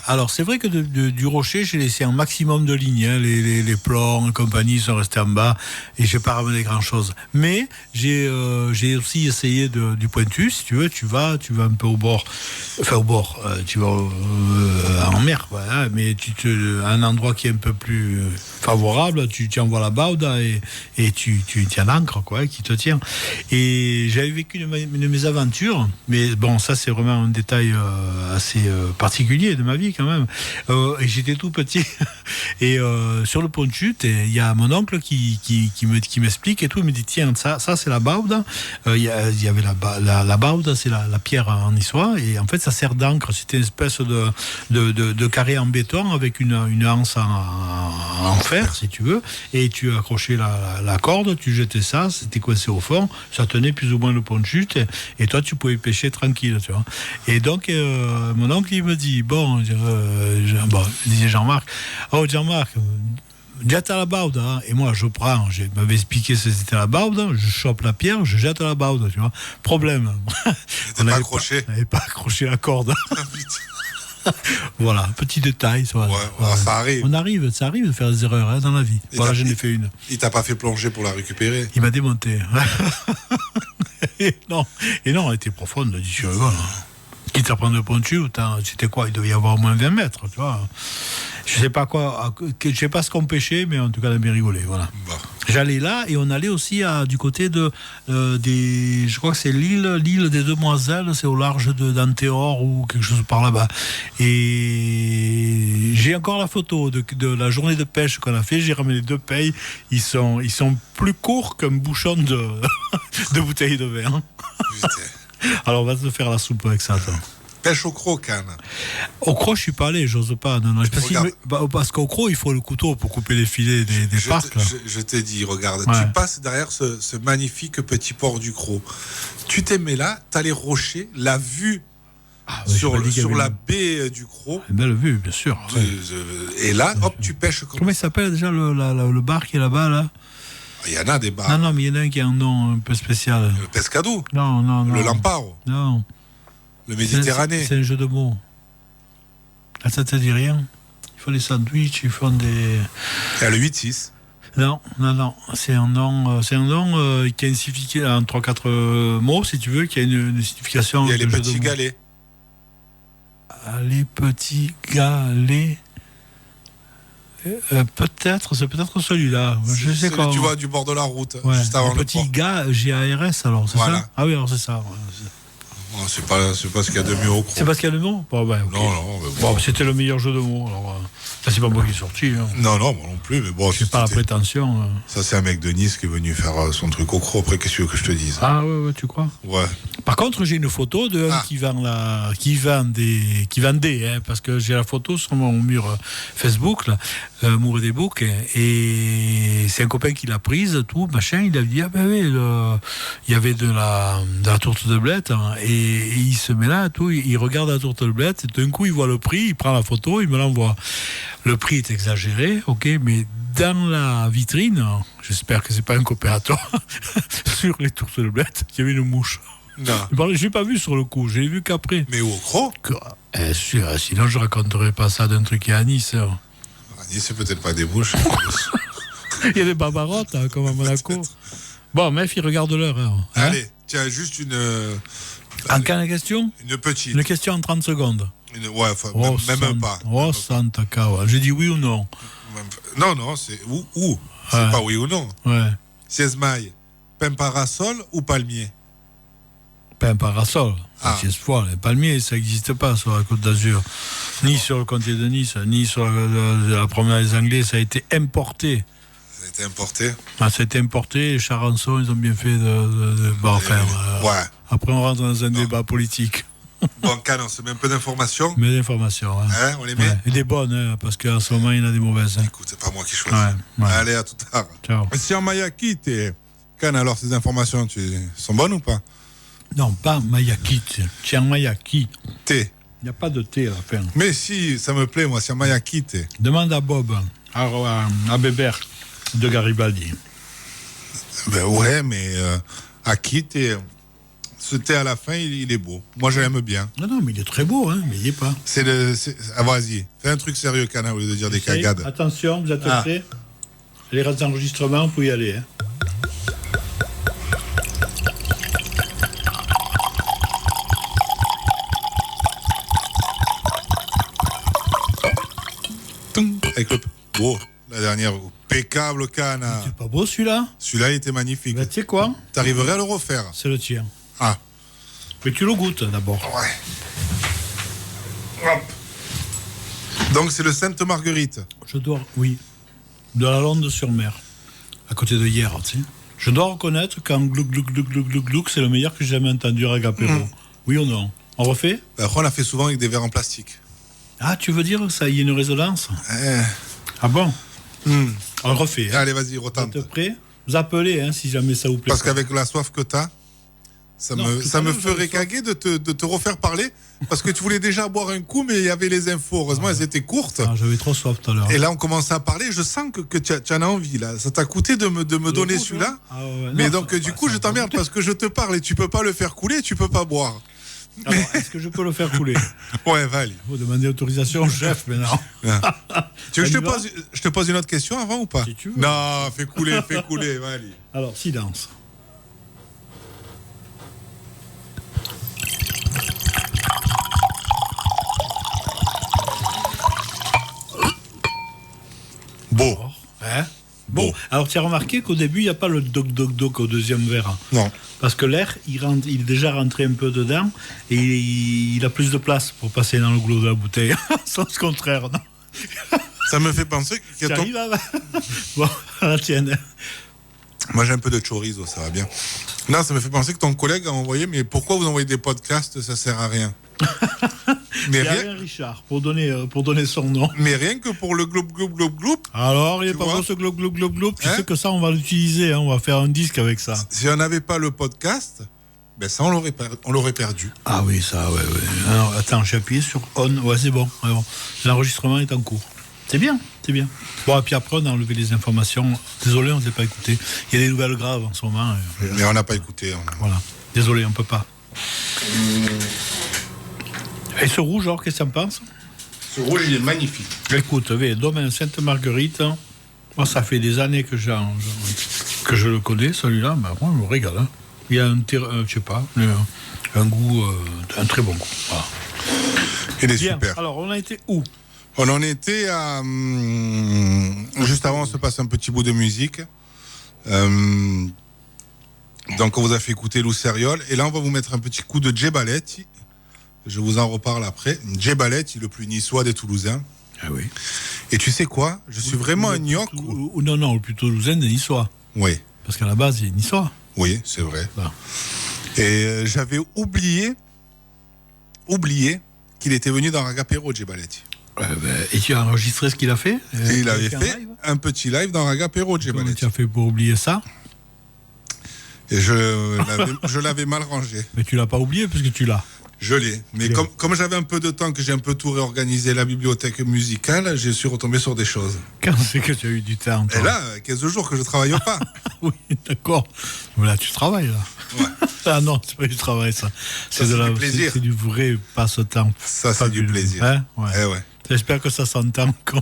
Alors, c'est vrai que du rocher, j'ai laissé un maximum de lignes. Hein. Les plans et compagnie sont restés en bas et je n'ai pas ramené grand-chose. Mais j'ai aussi essayé du pointu. Si tu veux, tu vas un peu au bord. Enfin, au bord. Tu vas en mer, quoi, hein, mais à un endroit qui est un peu plus favorable, tu envoies la baude et tu tiens l'ancre, quoi, qui te tient. Et j'avais vécu une de mes aventures, mais bon, ça, c'est vraiment un détail assez particulier de ma vie. vie quand même. Et j'étais tout petit. Et sur le pont de chute, il y a mon oncle qui m'explique et tout. Il me dit tiens, ça c'est la baude. Il y avait la baude, c'est la pierre en niçois. Et en fait, ça sert d'encre. C'était une espèce de carré en béton avec une anse en fer, si tu veux. Et tu accrochais la corde, tu jetais ça, c'était coincé au fond. Ça tenait plus ou moins le pont de chute. Et toi, tu pouvais pêcher tranquille, tu vois. Et donc, mon oncle, il me dit bon, il disait Jean-Marc, oh Jean-Marc, jette à la baude, hein. Et moi je prends, je m'avais expliqué ce que c'était la baude, je chope la pierre, je jette à la baude, tu vois. Problème. On n'avait pas accroché la corde. Voilà, petit détail. Ça arrive. Ça arrive de faire des erreurs, hein, dans la vie. Voilà, j'en ai fait une. Il t'a pas fait plonger pour la récupérer? Il m'a démonté. Et non, elle était profonde, je dis, tu rigoles. Quitte à prendre le pont de chute, c'était quoi? Il devait y avoir au moins 20 mètres, tu vois. Je sais pas ce qu'on pêchait, mais en tout cas, on a bien rigolé, voilà. Bah. J'allais là, et on allait aussi du côté je crois que c'est l'île des Demoiselles, c'est au large d'Antéor ou quelque chose par là-bas. Et j'ai encore la photo de la journée de pêche qu'on a fait. J'ai ramené 2 pailles. Ils sont plus courts qu'un bouchon de bouteille de vin. Putain. Alors on va se faire la soupe avec ça, toi. Pêche au croc, Cannes. Au croc, je suis pas allé, j'ose pas. Non, parce qu'au croc, il faut le couteau pour couper les filets des parcs. Je t'ai dit, regarde, tu passes derrière ce magnifique petit port du Croc. Tu t'es mis là, t'as les rochers, la vue sur la baie du Croc. Une belle vue, bien sûr. Et là, hop, tu pêches. Comment il s'appelle déjà le bar qui est là-bas, là? Il y en a des bars. Non, mais il y en a un qui a un nom un peu spécial. Le Pescado. Non. Le Lamparo. Non. Le Méditerranée. C'est un jeu de mots. Là, ça te dit rien. Ils font des sandwichs, ils font des... Il y a le 8-6. Non. C'est un nom qui a une signification en 3-4 mots, si tu veux, qui a une signification. Il y a les petits galets. Les petits galets. C'est peut-être celui-là. Je sais quand. Tu vois, du bord de la route, juste avant le petit gars, GARS, alors, c'est ça? Ah oui, alors c'est ça. Non, c'est pas ce qu'il y a de mieux au Croc. C'est pas ce qu'il y a de mieux? Okay. Non. C'était le meilleur jeu de mots. Alors, c'est pas moi qui est sorti. Hein. Non, moi non plus. Mais bon, j'ai pas la prétention. Ça, c'est un mec de Nice qui est venu faire son truc au Croc. Après, qu'est-ce que tu veux que je te dise? Ah ouais, tu crois? Ouais. Par contre, j'ai une photo de qui vendait, hein, parce que j'ai la photo sur mon mur Facebook, là, Mouré des Boucs, et c'est un copain qui l'a prise, tout, machin. Il a dit il y avait de la tourte de blette, hein, et il se met là, tout, il regarde la tourte de blette, et d'un coup, il voit le prix, il prend la photo, il me l'envoie. Le prix est exagéré, ok, mais dans la vitrine, j'espère que c'est pas un coopérateur, sur les tourtes de blette, il y avait une mouche. Non. Je l'ai pas vu sur le coup, je l'ai vu qu'après. Mais au Croc? Sinon, je raconterais pas ça d'un truc qui est à Nice. À Nice, c'est peut-être pas des mouches. Il y a des barbarottes, hein, comme à Monaco. Bon, mec, il regarde l'heure. Hein. Allez, tiens, juste une... En quelle question? Une petite. Une question en 30 secondes. Même pas. Oh, Santa Kawa. Je dis oui ou non? Non, c'est ou. C'est pas oui ou non. Ouais. 16 mailles, pain parasol ou palmier? Pain parasol. Les palmiers, ça n'existe pas sur la Côte d'Azur. Ni sur le comté de Nice, ni sur la promenade des Anglais. Ça a été importé. Ça a été importé? Ça a été importé. Les Charançons, ils ont bien fait Après, on rentre dans un débat politique. Bon, Canon, c'est même peu d'informations. Mais d'informations, hein. On les met. Et des bonnes, hein, parce qu'en ce moment, il y en a des mauvaises. Hein. Écoute, c'est pas moi qui choisis. Allez, à tout à l'heure. Ciao. Si en Mayaki, alors ces informations, sont bonnes ou pas? Non, pas Mayaki. Chiang Mayaki. Thé. Il n'y a pas de thé à la fin. Mais si, ça me plaît, moi, c'est en Mayaki, thé. Demande à Bob, à Bébert de Garibaldi. Ben ouais, mais à qui thé? Ce thé à la fin, il est beau. Moi, je l'aime bien. Non, mais il est très beau, hein, mais il n'y est pas. Vas-y, fais un truc sérieux, Cana, au lieu de dire des cagades. Attention, vous êtes prêts? Les enregistrements, vous pouvez y aller. Hein. Avec le... Oh, la dernière. Impeccable, Cana. C'est pas beau, celui-là? Celui-là, il était magnifique. Ben, tu sais quoi? T'arriverais à le refaire? C'est le tien. Ah. Mais tu le goûtes, d'abord. Ouais. Hop. Donc c'est le Sainte-Marguerite. Oui. De la Londe-sur-Mer. À côté de hier, tu sais. Je dois reconnaître qu'en glouc, c'est le meilleur que j'ai jamais entendu à Agapéro. Oui ou non? On refait? On l'a fait souvent avec des verres en plastique. Ah, tu veux dire que ça y a une résonance? Ah bon? On refait. Allez, vas-y, retente. Vous êtes prêts? Vous appelez, si jamais ça vous plaît. Parce qu'avec la soif que t'as, ça me ferait caguer de te refaire parler. Parce que tu voulais déjà boire un coup, mais il y avait les infos. Heureusement, elles étaient courtes. J'avais trop soif tout à l'heure. Et là, on commence à parler. Je sens que tu en as envie, là. Ça t'a coûté de me donner celui-là. Mais donc, du coup, je t'emmerde parce que je te parle et tu peux pas le faire couler, tu peux pas boire. Alors, est-ce que je peux le faire couler? Ouais, va aller. Vous demandez autorisation au chef maintenant. Tu veux que je te pose une autre question avant ou pas? Si tu veux. Non, fais couler, va aller. Alors, silence. Beau. Bon, alors tu as remarqué qu'au début, il n'y a pas le doc au deuxième verre. Non. Parce que l'air, il est déjà rentré un peu dedans et il a plus de place pour passer dans le goulot de la bouteille. Sans ce contraire, non? Ça me fait penser qu'il y a Tu arrives à... Bon, à la tienne. Moi, j'ai un peu de chorizo, ça va bien. Non, ça me fait penser que ton collègue a envoyé, mais pourquoi vous envoyez des podcasts, ça sert à rien. Mais rien, Richard, pour donner son nom. Mais rien que pour le globe. Alors, il n'est pas bon ce globe. Tu sais que ça, on va l'utiliser, on va faire un disque avec ça. Si on n'avait pas le podcast, ben ça, on l'aurait perdu. Ah oui, ça, ouais. Alors, attends, j'ai appuyé sur on. Ouais, c'est bon. L'enregistrement est en cours. C'est bien. Bon, et puis après, on a enlevé les informations. Désolé, on ne s'est pas écouté. Il y a des nouvelles graves en ce moment. Mais on n'a pas écouté. Voilà. Désolé, on ne peut pas. Et ce rouge, alors, qu'est-ce que tu en penses? Ce rouge, il est magnifique. Écoute, domaine Sainte-Marguerite, moi, ça fait des années que je le connais, celui-là. Ben, moi, je me régale. Il y a un goût, un très bon goût. Voilà. Il est bien. Super. Alors, on a été où? On en était à... juste avant, on se passe un petit bout de musique. Donc, on vous a fait écouter Luceriol. Et là, on va vous mettre un petit coup de Djebaletti. Je vous en reparle après. Djebaletti, le plus niçois des Toulousains. Ah oui. Et tu sais quoi? Je suis vraiment un gnoc. Non, le plus toulousain des niçois. Oui. Parce qu'à la base, il est niçois. Oui, c'est vrai. Ah. Et j'avais oublié qu'il était venu dans Agapéro, Djebaletti. Et tu as enregistré ce qu'il a fait? Il avait fait un petit live dans Agapéro, Djebaletti. Comment tu as fait pour oublier ça? Et je l'avais mal rangé. Mais tu l'as pas oublié puisque tu l'as. Je l'ai. Mais comme j'avais un peu de temps, que j'ai un peu tout réorganisé la bibliothèque musicale, je suis retombé sur des choses. Quand c'est que tu as eu du temps, toi? Et là, 15 jours que je travaille pas. Oui, d'accord. Mais là, tu travailles, là. Ouais. Ah non, c'est pas du travail, ça. C'est du plaisir. C'est du vrai passe-temps. Ça, c'est du plaisir. Hein? Ouais. Eh ouais. J'espère que ça s'entend, qu'on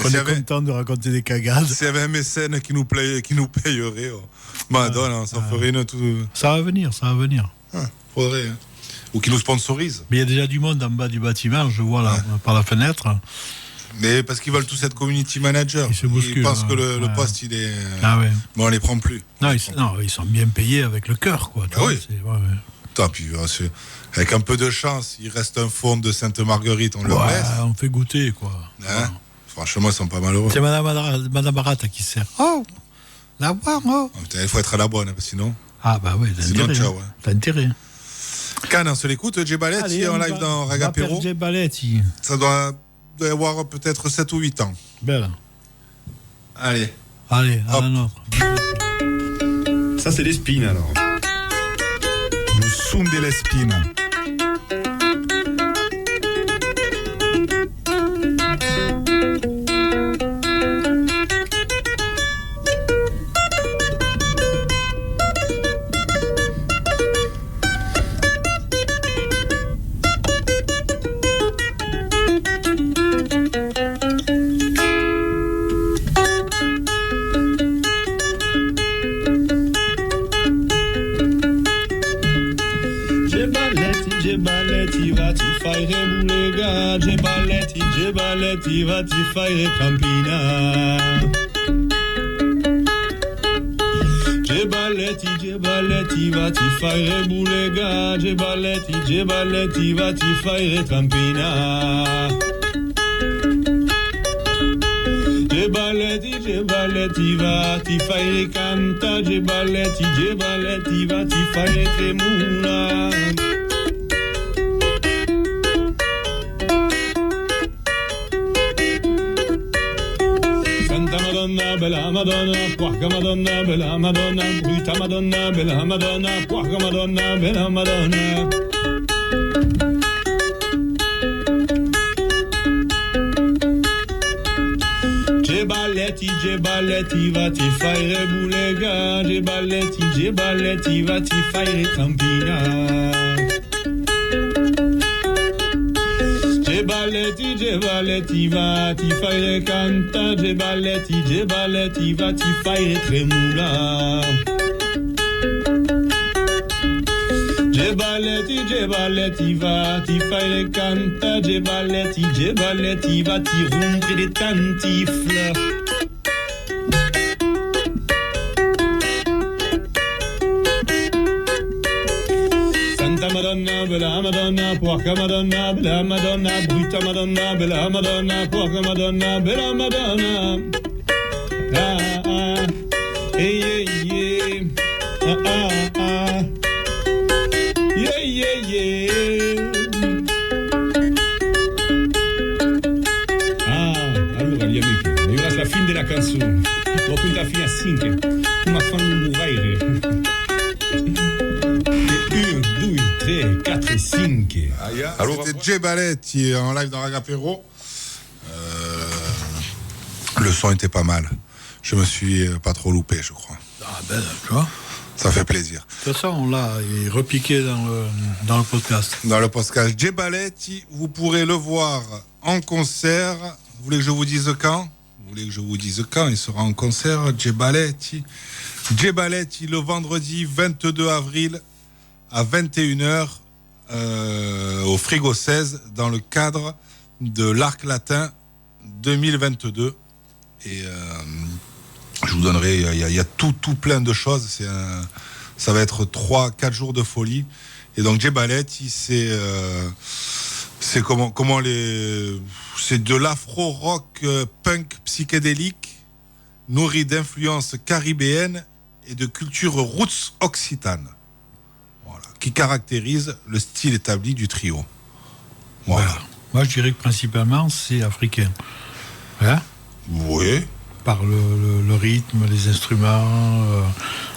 est content de raconter des cagades. S'il y avait un mécène qui nous payerait, Madonna, on s'en ferait une tout... Ça va venir. Faudrait. Ou qui nous sponsorise. Mais il y a déjà du monde en bas du bâtiment, je vois là, par la fenêtre. Mais parce qu'ils veulent tous être community manager. Ils pensent que le poste, il est... Ah ouais. Bon, on les prend plus. Non, ils sont bien payés avec le cœur, quoi. Ah oui. Ouais. Puis, avec un peu de chance, il reste un fond de Sainte-Marguerite, on leur laisse. On fait goûter, quoi. Hein? Franchement, ils sont pas malheureux. C'est Madame Arata qui sert. Oh, la voir, oh. Putain, il faut être à la bonne, sinon... Ah bah oui, t'as intérêt. Cannes, on se l'écoute, Djebaletti en live dans Agapéro. Djebaletti. Ça doit y avoir peut-être 7 ou 8 ans. Belle. Allez, à la nôtre. Ça, c'est l'espine, alors. Le son de l'espine. Djebaletti va ti fare trampina. Djebaletti va ti fare bulega. Djebaletti va ti fare trampina. balletti va, ti fai canta, je balletti va, ti fai tremula. Santa Madonna, bella Madonna, porca Madonna, bella Madonna, brutta Madonna, bella Madonna, porca Madonna, bella Madonna. Balletti, va ti fai rebulega, je balletti, va ti fai trampina. Je balletti, va ti fai canta, je balletti, va ti fai tremula. Je balletti, va ti fai canta, je balletti, va ti rompere le tantifle. Madonna, bella Madonna, porca Madonna, bella Madonna, brutta Madonna, bella Madonna, porca Madonna, bella Madonna. Ah, ah, yeah, yeah, ah, ah, ah, yeah, yeah, yeah. Ah, allora gli amici, è arrivata la fine della canzone. Ho contato fino a 5, come fanno un muraire. 4 et 5. C'était Jay Balletti en live dans Ragapéro. Le son était pas mal. Je me suis pas trop loupé, je crois. Ah ben d'accord. Ça fait plaisir. De toute façon, on l'a repiqué dans le podcast. Dans le podcast Jay Balletti, vous pourrez le voir en concert. Vous voulez que je vous dise quand ? Il sera en concert, Jay Balletti. Jay Balletti le vendredi 22 avril à 21h au Frigo 16 dans le cadre de l'Arc Latin 2022. Et je vous donnerai, il y a tout plein de choses. Ça va être 3-4 jours de folie. Et donc Jay Balletti, c'est comment c'est de l'afro-rock punk psychédélique nourri d'influences caribéennes et de culture roots occitane. Qui caractérise le style établi du trio. Voilà. Voilà. Moi, je dirais que principalement, c'est africain. Hein ? Oui. Par le rythme, les instruments,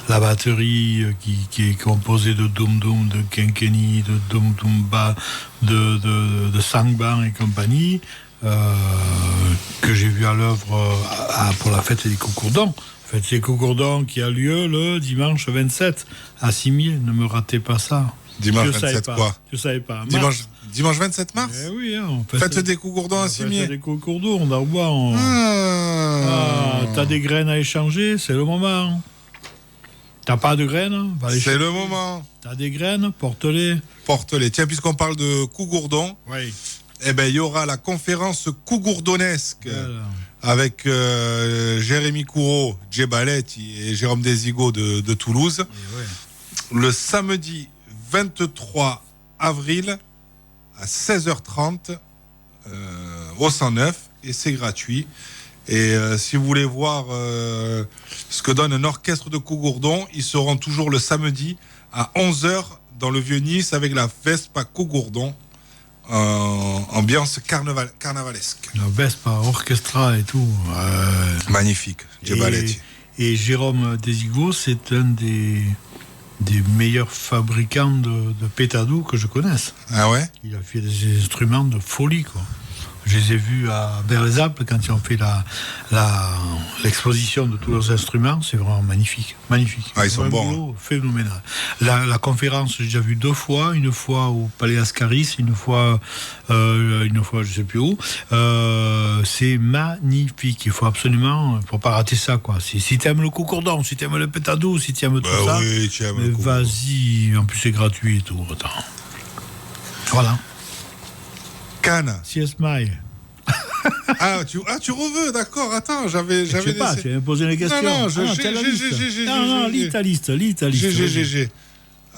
la batterie qui est composée de dum-dum, de kenkeni, de dum-dum-ba, de sangban et compagnie, que j'ai vu à l'œuvre pour la fête des Coucourdons. Fête des Coucourdons qui a lieu le dimanche 27 à 6000. Ne me ratez pas ça. Dimanche 27 quoi ? Je savais pas. Dimanche 27 mars ? Eh oui, fête des Coucourdons à Cimier. Fête des Coucourdons, d'Arbois. T'as des graines à échanger, c'est le moment. T'as pas de graines ? C'est le moment. T'as des graines ? Porte-les. Tiens, puisqu'on parle de Cougourdon, oui. Eh ben, il y aura la conférence cougourdonesque avec Jérémy Courreau, Jay Balletti et Jérôme Desigo de Toulouse. Le samedi 23 avril à 16h30 au 109 et c'est gratuit. Et si vous voulez voir ce que donne un orchestre de Cougourdon, ils seront toujours le samedi à 11h dans le Vieux-Nice avec la Vespa Cougourdon. Ambiance carnavalesque. La Vespa Orchestra et tout. Magnifique, Jay Balletti. Et Jérôme Desigo, c'est un des meilleurs fabricants de pétados que je connaisse. Ah ouais ? Il a fait des instruments de folie, quoi. Je les ai vus à Berles-Alpes quand ils ont fait l'exposition de tous leurs instruments. C'est vraiment magnifique. Magnifique. Ah, ils sont bons. Phénoménal. La conférence, j'ai déjà vu 2 fois. Une fois au Palais Ascaris, une fois je sais plus où. C'est magnifique. Il faut pas rater ça, quoi. Si t'aimes le coucourdon, si t'aimes le pétado, si t'aimes tout ça. Oui, tu aimes le vas-y. En plus, c'est gratuit et tout. Attends. Voilà. Cannes. CSMI. tu reveux, d'accord. Attends, j'avais. Je sais pas, tu vas me poser les questions. Non, lis ta liste. J'ai.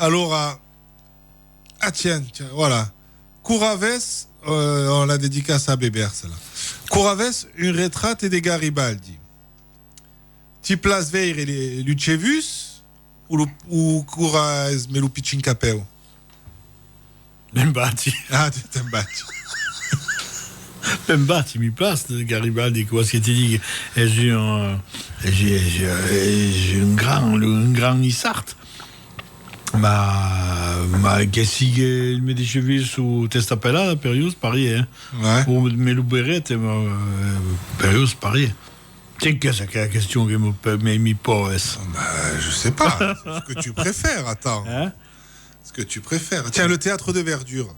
Alors, tiens, voilà. Couraves, on la dédicace à Bébert, celle-là. Couraves, une retraite des Garibaldi. Ti place veire Lucevus ou curas melu piccin capeu? Imbatti. Ah, tu t'imbatti. Imbatti mi place Garibaldi, quoi ce que tu dis. J'ai un grand Issart. Ma che sigue il Mediceville su testa pelata Perius Paris, hein. Ouais. Ou Melu Beret, Perius Paris. C'est que c'est la question que me pose. Je sais pas. C'est ce que tu préfères, attends. Hein? Ce que tu préfères. Tiens, le théâtre de verdure.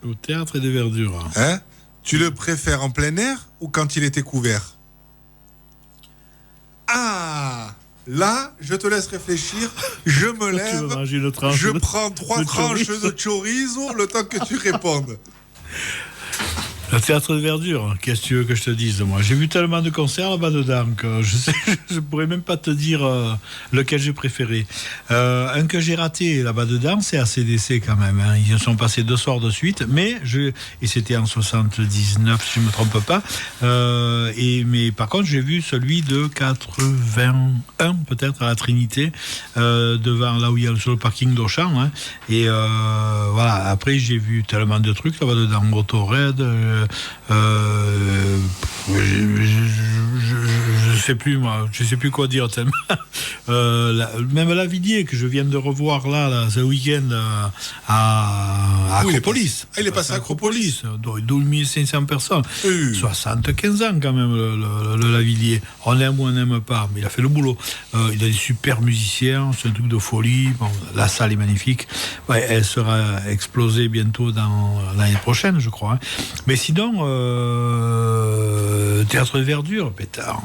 Au théâtre de verdure. Hein? Tu le préfères en plein air ou quand il était couvert? Ah! Là, je te laisse réfléchir. Je me lève. Je prends 3 tranches de chorizo le temps que tu répondes. Le théâtre de verdure, qu'est-ce que tu veux que je te dise, moi? J'ai vu tellement de concerts là-bas dedans que je pourrais même pas te dire lequel j'ai préféré. Un que j'ai raté là-bas dedans, c'est ACDC quand même. Hein. Ils sont passés 2 soirs de suite, et c'était en 79, si je me trompe pas. Mais par contre, j'ai vu celui de 81, peut-être, à la Trinité, devant là où il y a sur le parking d'Auchan. Hein. Et voilà, après, j'ai vu tellement de trucs là-bas dedans. Motorhead, je sais plus moi, je sais plus quoi dire tellement. Même Lavilliers que je viens de revoir là ce week-end à Acropolis. Il est passé à Acropolis. 2500 personnes. 75 ans quand même le Lavilliers. On aime ou on n'aime pas, mais il a fait le boulot. Il a des super musiciens, c'est un truc de folie. Bon, la salle est magnifique. Ouais, elle sera explosée bientôt dans l'année prochaine, je crois. Hein. Mais sinon, théâtre de verdure, pétard,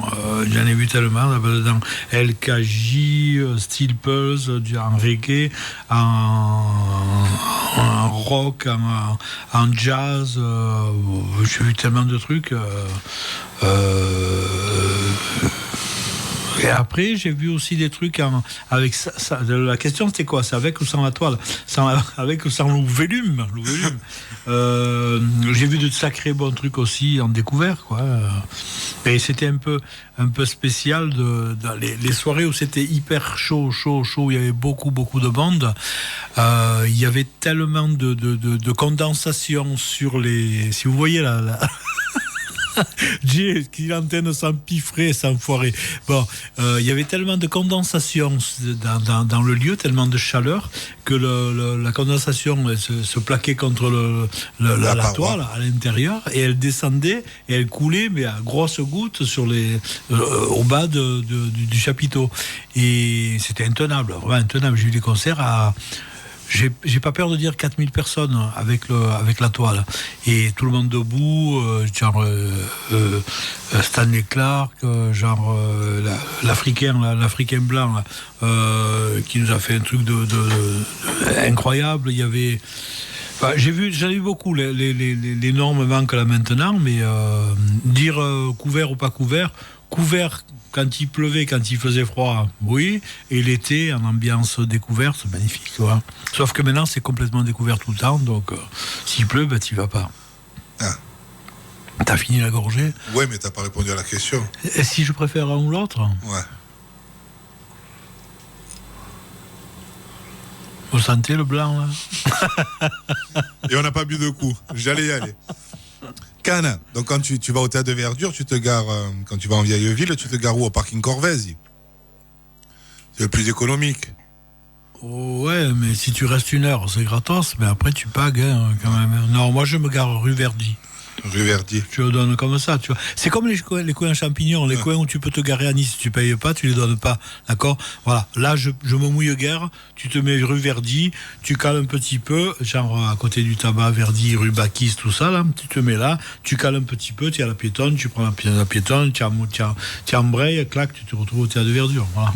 j'en ai vu tellement là-dedans. LKJ, Steel Pulse, en reggae, en rock, en jazz. J'ai vu tellement de trucs. Et après, j'ai vu aussi des trucs avec ça. La question, c'était quoi? C'est avec ou sans la toile? Avec ou sans le volume. J'ai vu de sacrés bons trucs aussi en découvert, quoi. Et c'était un peu spécial dans les soirées où c'était hyper chaud. Il y avait beaucoup de monde. Il y avait tellement de condensation sur les. Si vous voyez la J'ai qui l'antenne s'empiffrer, s'enfoirer. Bon, il y avait tellement de condensation dans le lieu, tellement de chaleur que la condensation se plaquait contre la toile à l'intérieur et elle descendait et elle coulait mais à grosses gouttes sur au bas du chapiteau. Et c'était intenable, vraiment intenable. J'ai eu des concerts à... J'ai pas peur de dire 4000 personnes avec la toile. Et tout le monde debout, genre Stanley Clark, genre l'Africain blanc là, qui nous a fait un truc incroyable. Il y avait... Enfin, j'en ai vu beaucoup. Les normes manquent là maintenant, mais dire couvert ou pas couvert quand il pleuvait, quand il faisait froid, oui, et l'été, en ambiance découverte, c'est magnifique, quoi. Sauf que maintenant, c'est complètement découvert tout le temps, donc s'il pleut, tu vas pas. Ah. T'as fini la gorgée? Ouais, mais t'as pas répondu à la question. Et si je préfère un ou l'autre? Ouais. Vous sentez le blanc, là? Et on n'a pas bu de coup. J'allais y aller. Cana, donc quand tu vas au théâtre de verdure, tu te gares, quand tu vas en Vieille-Ville, tu te gares où? Au parking Corvèze. C'est le plus économique. Ouais, mais si tu restes 1 heure, c'est gratos, mais après tu pagues hein, quand même. Non, moi je me gare rue Verdi. Rue Verdi. Tu le donnes comme ça, tu vois. C'est comme les coins champignons, les coins où tu peux te garer à Nice, si tu payes pas, tu les donnes pas, d'accord? Voilà, là je me mouille guère, tu te mets rue Verdi, tu cales un petit peu, genre à côté du tabac, Verdi, rue Bacchis, tout ça, là, tu te mets là, tu cales un petit peu, tu es à la piétonne, tu prends la piétonne, tu embrayes, clac, tu te retrouves au théâtre de verdure, voilà.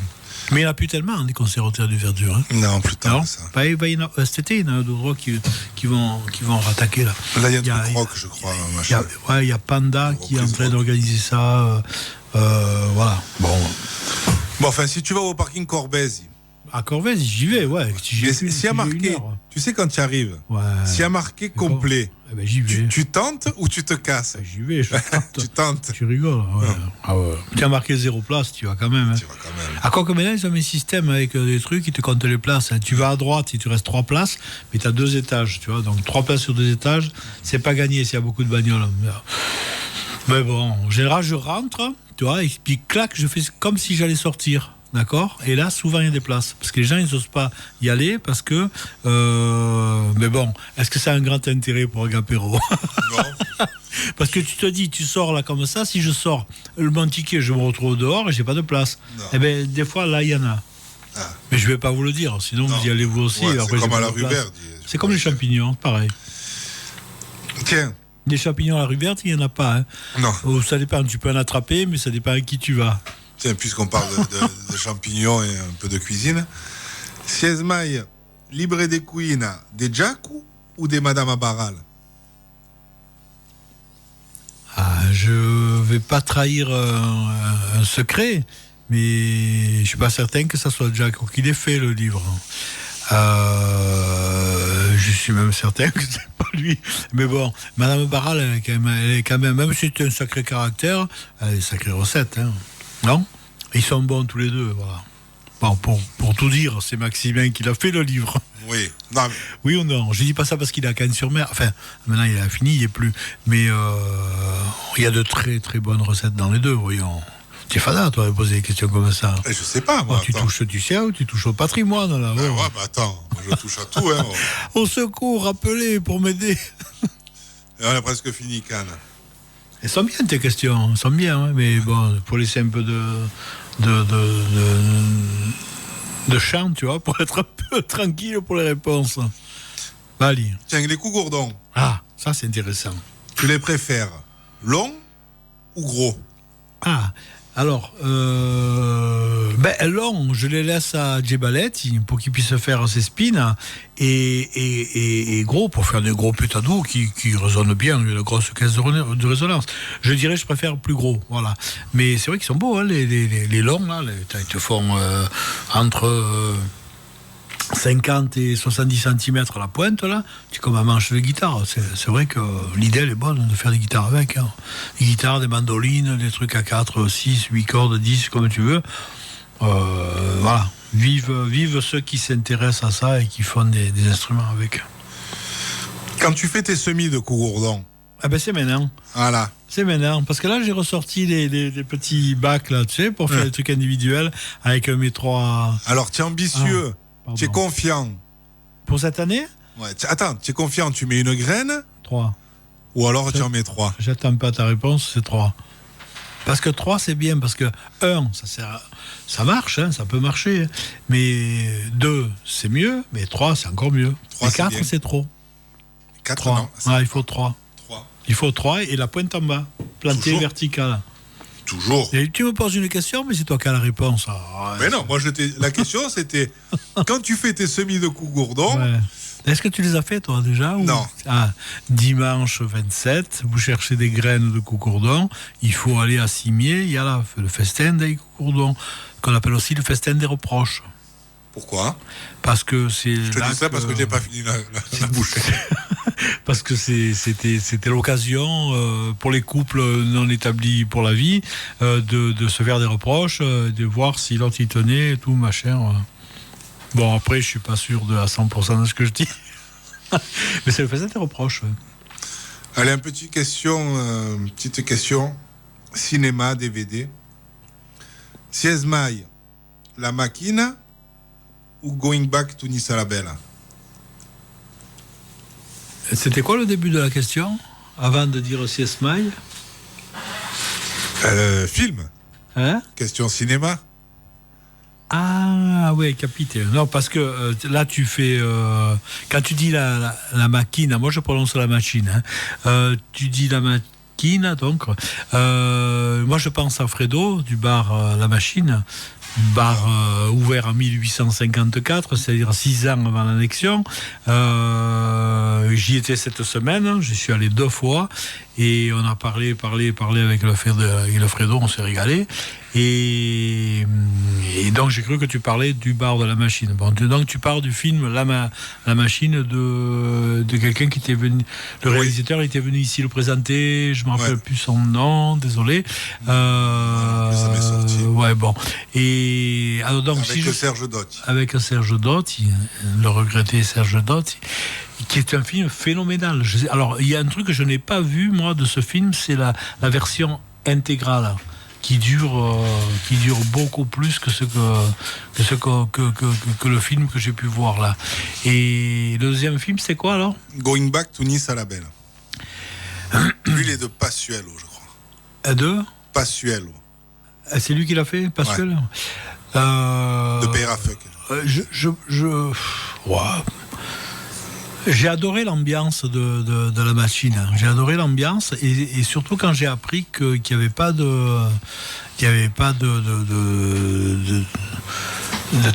Mais il n'y en a plus tellement des concerts au théâtre de verdure. Hein. Non, plus tard. Ça. Cet été, il y en a d'autres qui vont rattaquer là. Là, il y a un truc rock, je crois. Il y a Panda qui est en train d'organiser ça. Voilà. Bon, enfin, si tu vas au parking Corvèze. À Corvès, j'y vais, ouais. Mais s'il y a marqué, tu sais quand tu arrives, s'il y a marqué complet, eh ben, j'y vais. Tu tentes ou tu te casses? J'y vais, je tente. Tu tentes. Tu rigoles, ouais. Ah ouais. Tu as marqué 0 place, tu vas quand même. Hein. Tu vas quand même. À quoi que maintenant, ils ont mis un système avec des trucs qui te comptent les places. Hein. Tu vas à droite, il te reste 3 places, mais tu as 2 étages, tu vois. Donc 3 places sur 2 étages, c'est pas gagné s'il y a beaucoup de bagnoles. Mais bon, en général, je rentre, tu vois, et puis clac, je fais comme si j'allais sortir. D'accord. Et là, souvent, il y a des places. Parce que les gens, ils n'osent pas y aller parce que... mais bon, est-ce que ça a un grand intérêt pour un apéro? Non. Parce que tu te dis, tu sors là comme ça, si je sors mon ticket, je me retrouve dehors et j'ai pas de place. Non. Eh bien, des fois, là, il y en a. Ah. Mais je vais pas vous le dire, sinon vous y allez vous aussi. Ouais, c'est comme à la rue verte. C'est comme les champignons, pareil. Tiens. Des champignons à la rue verte, il n'y en a pas. Hein. Non. Ça dépend, tu peux en attraper, mais ça dépend à qui tu vas. Tiens, puisqu'on parle de champignons et un peu de cuisine, si es mai libre de cuina de Jacu ou de Madame Barral? Je vais pas trahir un secret, mais je suis pas certain que ça soit Jacu qui l'ait fait, le livre. Je suis même certain que c'est pas lui. Mais bon, Madame Barral, elle est quand même si c'est un sacré caractère, elle a des sacrées recettes, hein. Non? Ils sont bons tous les deux, voilà. Bon, pour tout dire, c'est Maximin qui l'a fait, le livre. Oui. Non, mais... Oui ou non? Je dis pas ça parce qu'il est à Cannes-sur-Mer. Enfin, maintenant il a fini, il n'y est plus. Mais il y a de très très bonnes recettes dans les deux, voyons. Tu es fada, toi, de poser des questions comme ça. Je sais pas, moi. Tu touches du ciel, tu touches au patrimoine, là. Ouais, bah attends, je touche à tout, hein. Au secours, appelez pour m'aider. Et on a presque fini, Cannes. Elles sont bien tes questions, elles sont bien, hein, mais bon, pour laisser un peu de chant, tu vois, pour être un peu tranquille pour les réponses. Allez. Tiens, les coups gourdons. Ah, ça c'est intéressant. Tu les préfères longs ou gros? Ah, alors, long, je les laisse à Djebaletti pour qu'il puisse faire ses spins, et gros, pour faire des gros pétados qui résonnent bien, une grosse caisse de résonance. Je dirais, je préfère plus gros, voilà. Mais c'est vrai qu'ils sont beaux, hein, les longs, là, ils te font entre 50 et 70 cm à la pointe, là, c'est comme un manche de guitare. C'est vrai que l'idée, elle est bonne de faire des guitares avec. Hein. Des guitares, des mandolines, des trucs à 4, 6, 8 cordes, 10, comme tu veux. Voilà. Vive ceux qui s'intéressent à ça et qui font des instruments avec. Quand tu fais tes semis de cougourdon, ah ben c'est maintenant. Voilà. C'est maintenant. Parce que là, j'ai ressorti les petits bacs, là, tu sais, pour faire des trucs individuels avec mes 3... Alors, tu es ambitieux. Tu es confiant. Pour cette année? Ouais. Attends, tu es confiant, tu mets une graine? 3. Ou alors tu en mets 3? J'attends pas ta réponse, c'est 3. Parce que 3, c'est bien, parce que 1, ça marche, hein, ça peut marcher. Mais 2, c'est mieux, mais 3, c'est encore mieux. 3, et 4, c'est trop. 4, 3. Non. Ah, il faut 3. Il faut 3 et la pointe en bas, plantée verticale. Toujours. Et tu me poses une question, mais c'est toi qui as la réponse. Ah, mais non, moi la question c'était quand tu fais tes semis de cougourdon. Ouais. Est-ce que tu les as fait toi déjà ou... Non. Dimanche 27, vous cherchez des graines de cougourdon. Il faut aller à Cimier. Il y a le festin des cougourdons, qu'on appelle aussi le festin des reproches. Pourquoi? Parce que c'est. Je te dis ça parce que j'ai pas fini la bouche. Parce que c'était l'occasion pour les couples non établis pour la vie de se faire des reproches, de voir si l'autre y tenait et tout, machin. Bon, après, je suis pas sûr à 100% de ce que je dis. Mais c'est le fait des reproches. Allez, une petite question. Cinéma, DVD. Si es mai la machine ou Going Back to Nissa la Bella? C'était quoi le début de la question? Avant de dire si es mai? Film. Hein? Question cinéma. Ah oui, capitaine. Non, parce que là tu fais quand tu dis la machine, moi je prononce la machine. Hein, tu dis la machine, donc moi je pense à Fredo du bar La Machine, bar ouvert en 1854, c'est-à-dire 6 ans avant l'annexion. J'y étais cette semaine, j'y suis allé 2 fois, et on a parlé avec Wilfredo, on s'est régalé. Et donc j'ai cru que tu parlais du bar de la machine. Bon, donc tu parles du film La Machine de quelqu'un qui était venu. Le réalisateur était venu ici le présenter. Je ne me rappelle plus son nom, désolé. Ça m'est sorti. Ouais, bon. Et alors donc Serge Dotti. Avec Serge Dotti, le regretté Serge Dotti, qui est un film phénoménal. Alors il y a un truc que je n'ai pas vu moi de ce film, c'est la version intégrale. Qui dure beaucoup plus que que le film que j'ai pu voir là. Et le deuxième film, c'est quoi alors? Going Back to Nice à la Belle. Lui, il est de Passuelo, je crois. De Passuelo. C'est lui qui l'a fait, Pascual. De Peyrafuck. J'ai adoré l'ambiance de la machine. J'ai adoré l'ambiance et surtout quand j'ai appris qu'il n'y avait pas de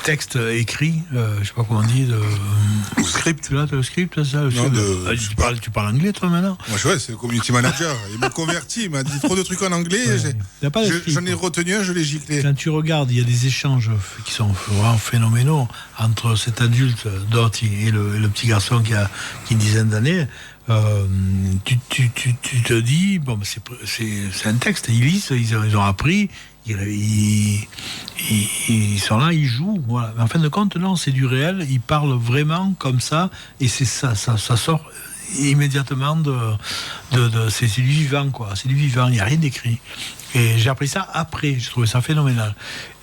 texte écrit, je sais pas comment on dit, Ou script. Là, le script, ça. Tu parles anglais toi maintenant? Moi, c'est le community manager. Il m'a converti, il m'a dit trop de trucs en anglais. J'en ai retenu un, je l'ai giclé. Quand tu regardes, il y a des échanges qui sont vraiment phénoménaux entre cet adulte Dotti et le petit garçon qui a une dizaine d'années. Tu te dis, bon, c'est un texte, ils lisent, ils ont appris, ils sont là, ils jouent, voilà. Mais en fin de compte, non, c'est du réel, ils parlent vraiment comme ça, et c'est ça sort immédiatement c'est du vivant, quoi. C'est du vivant, il n'y a rien d'écrit. Et j'ai appris ça après, j'ai trouvé ça phénoménal.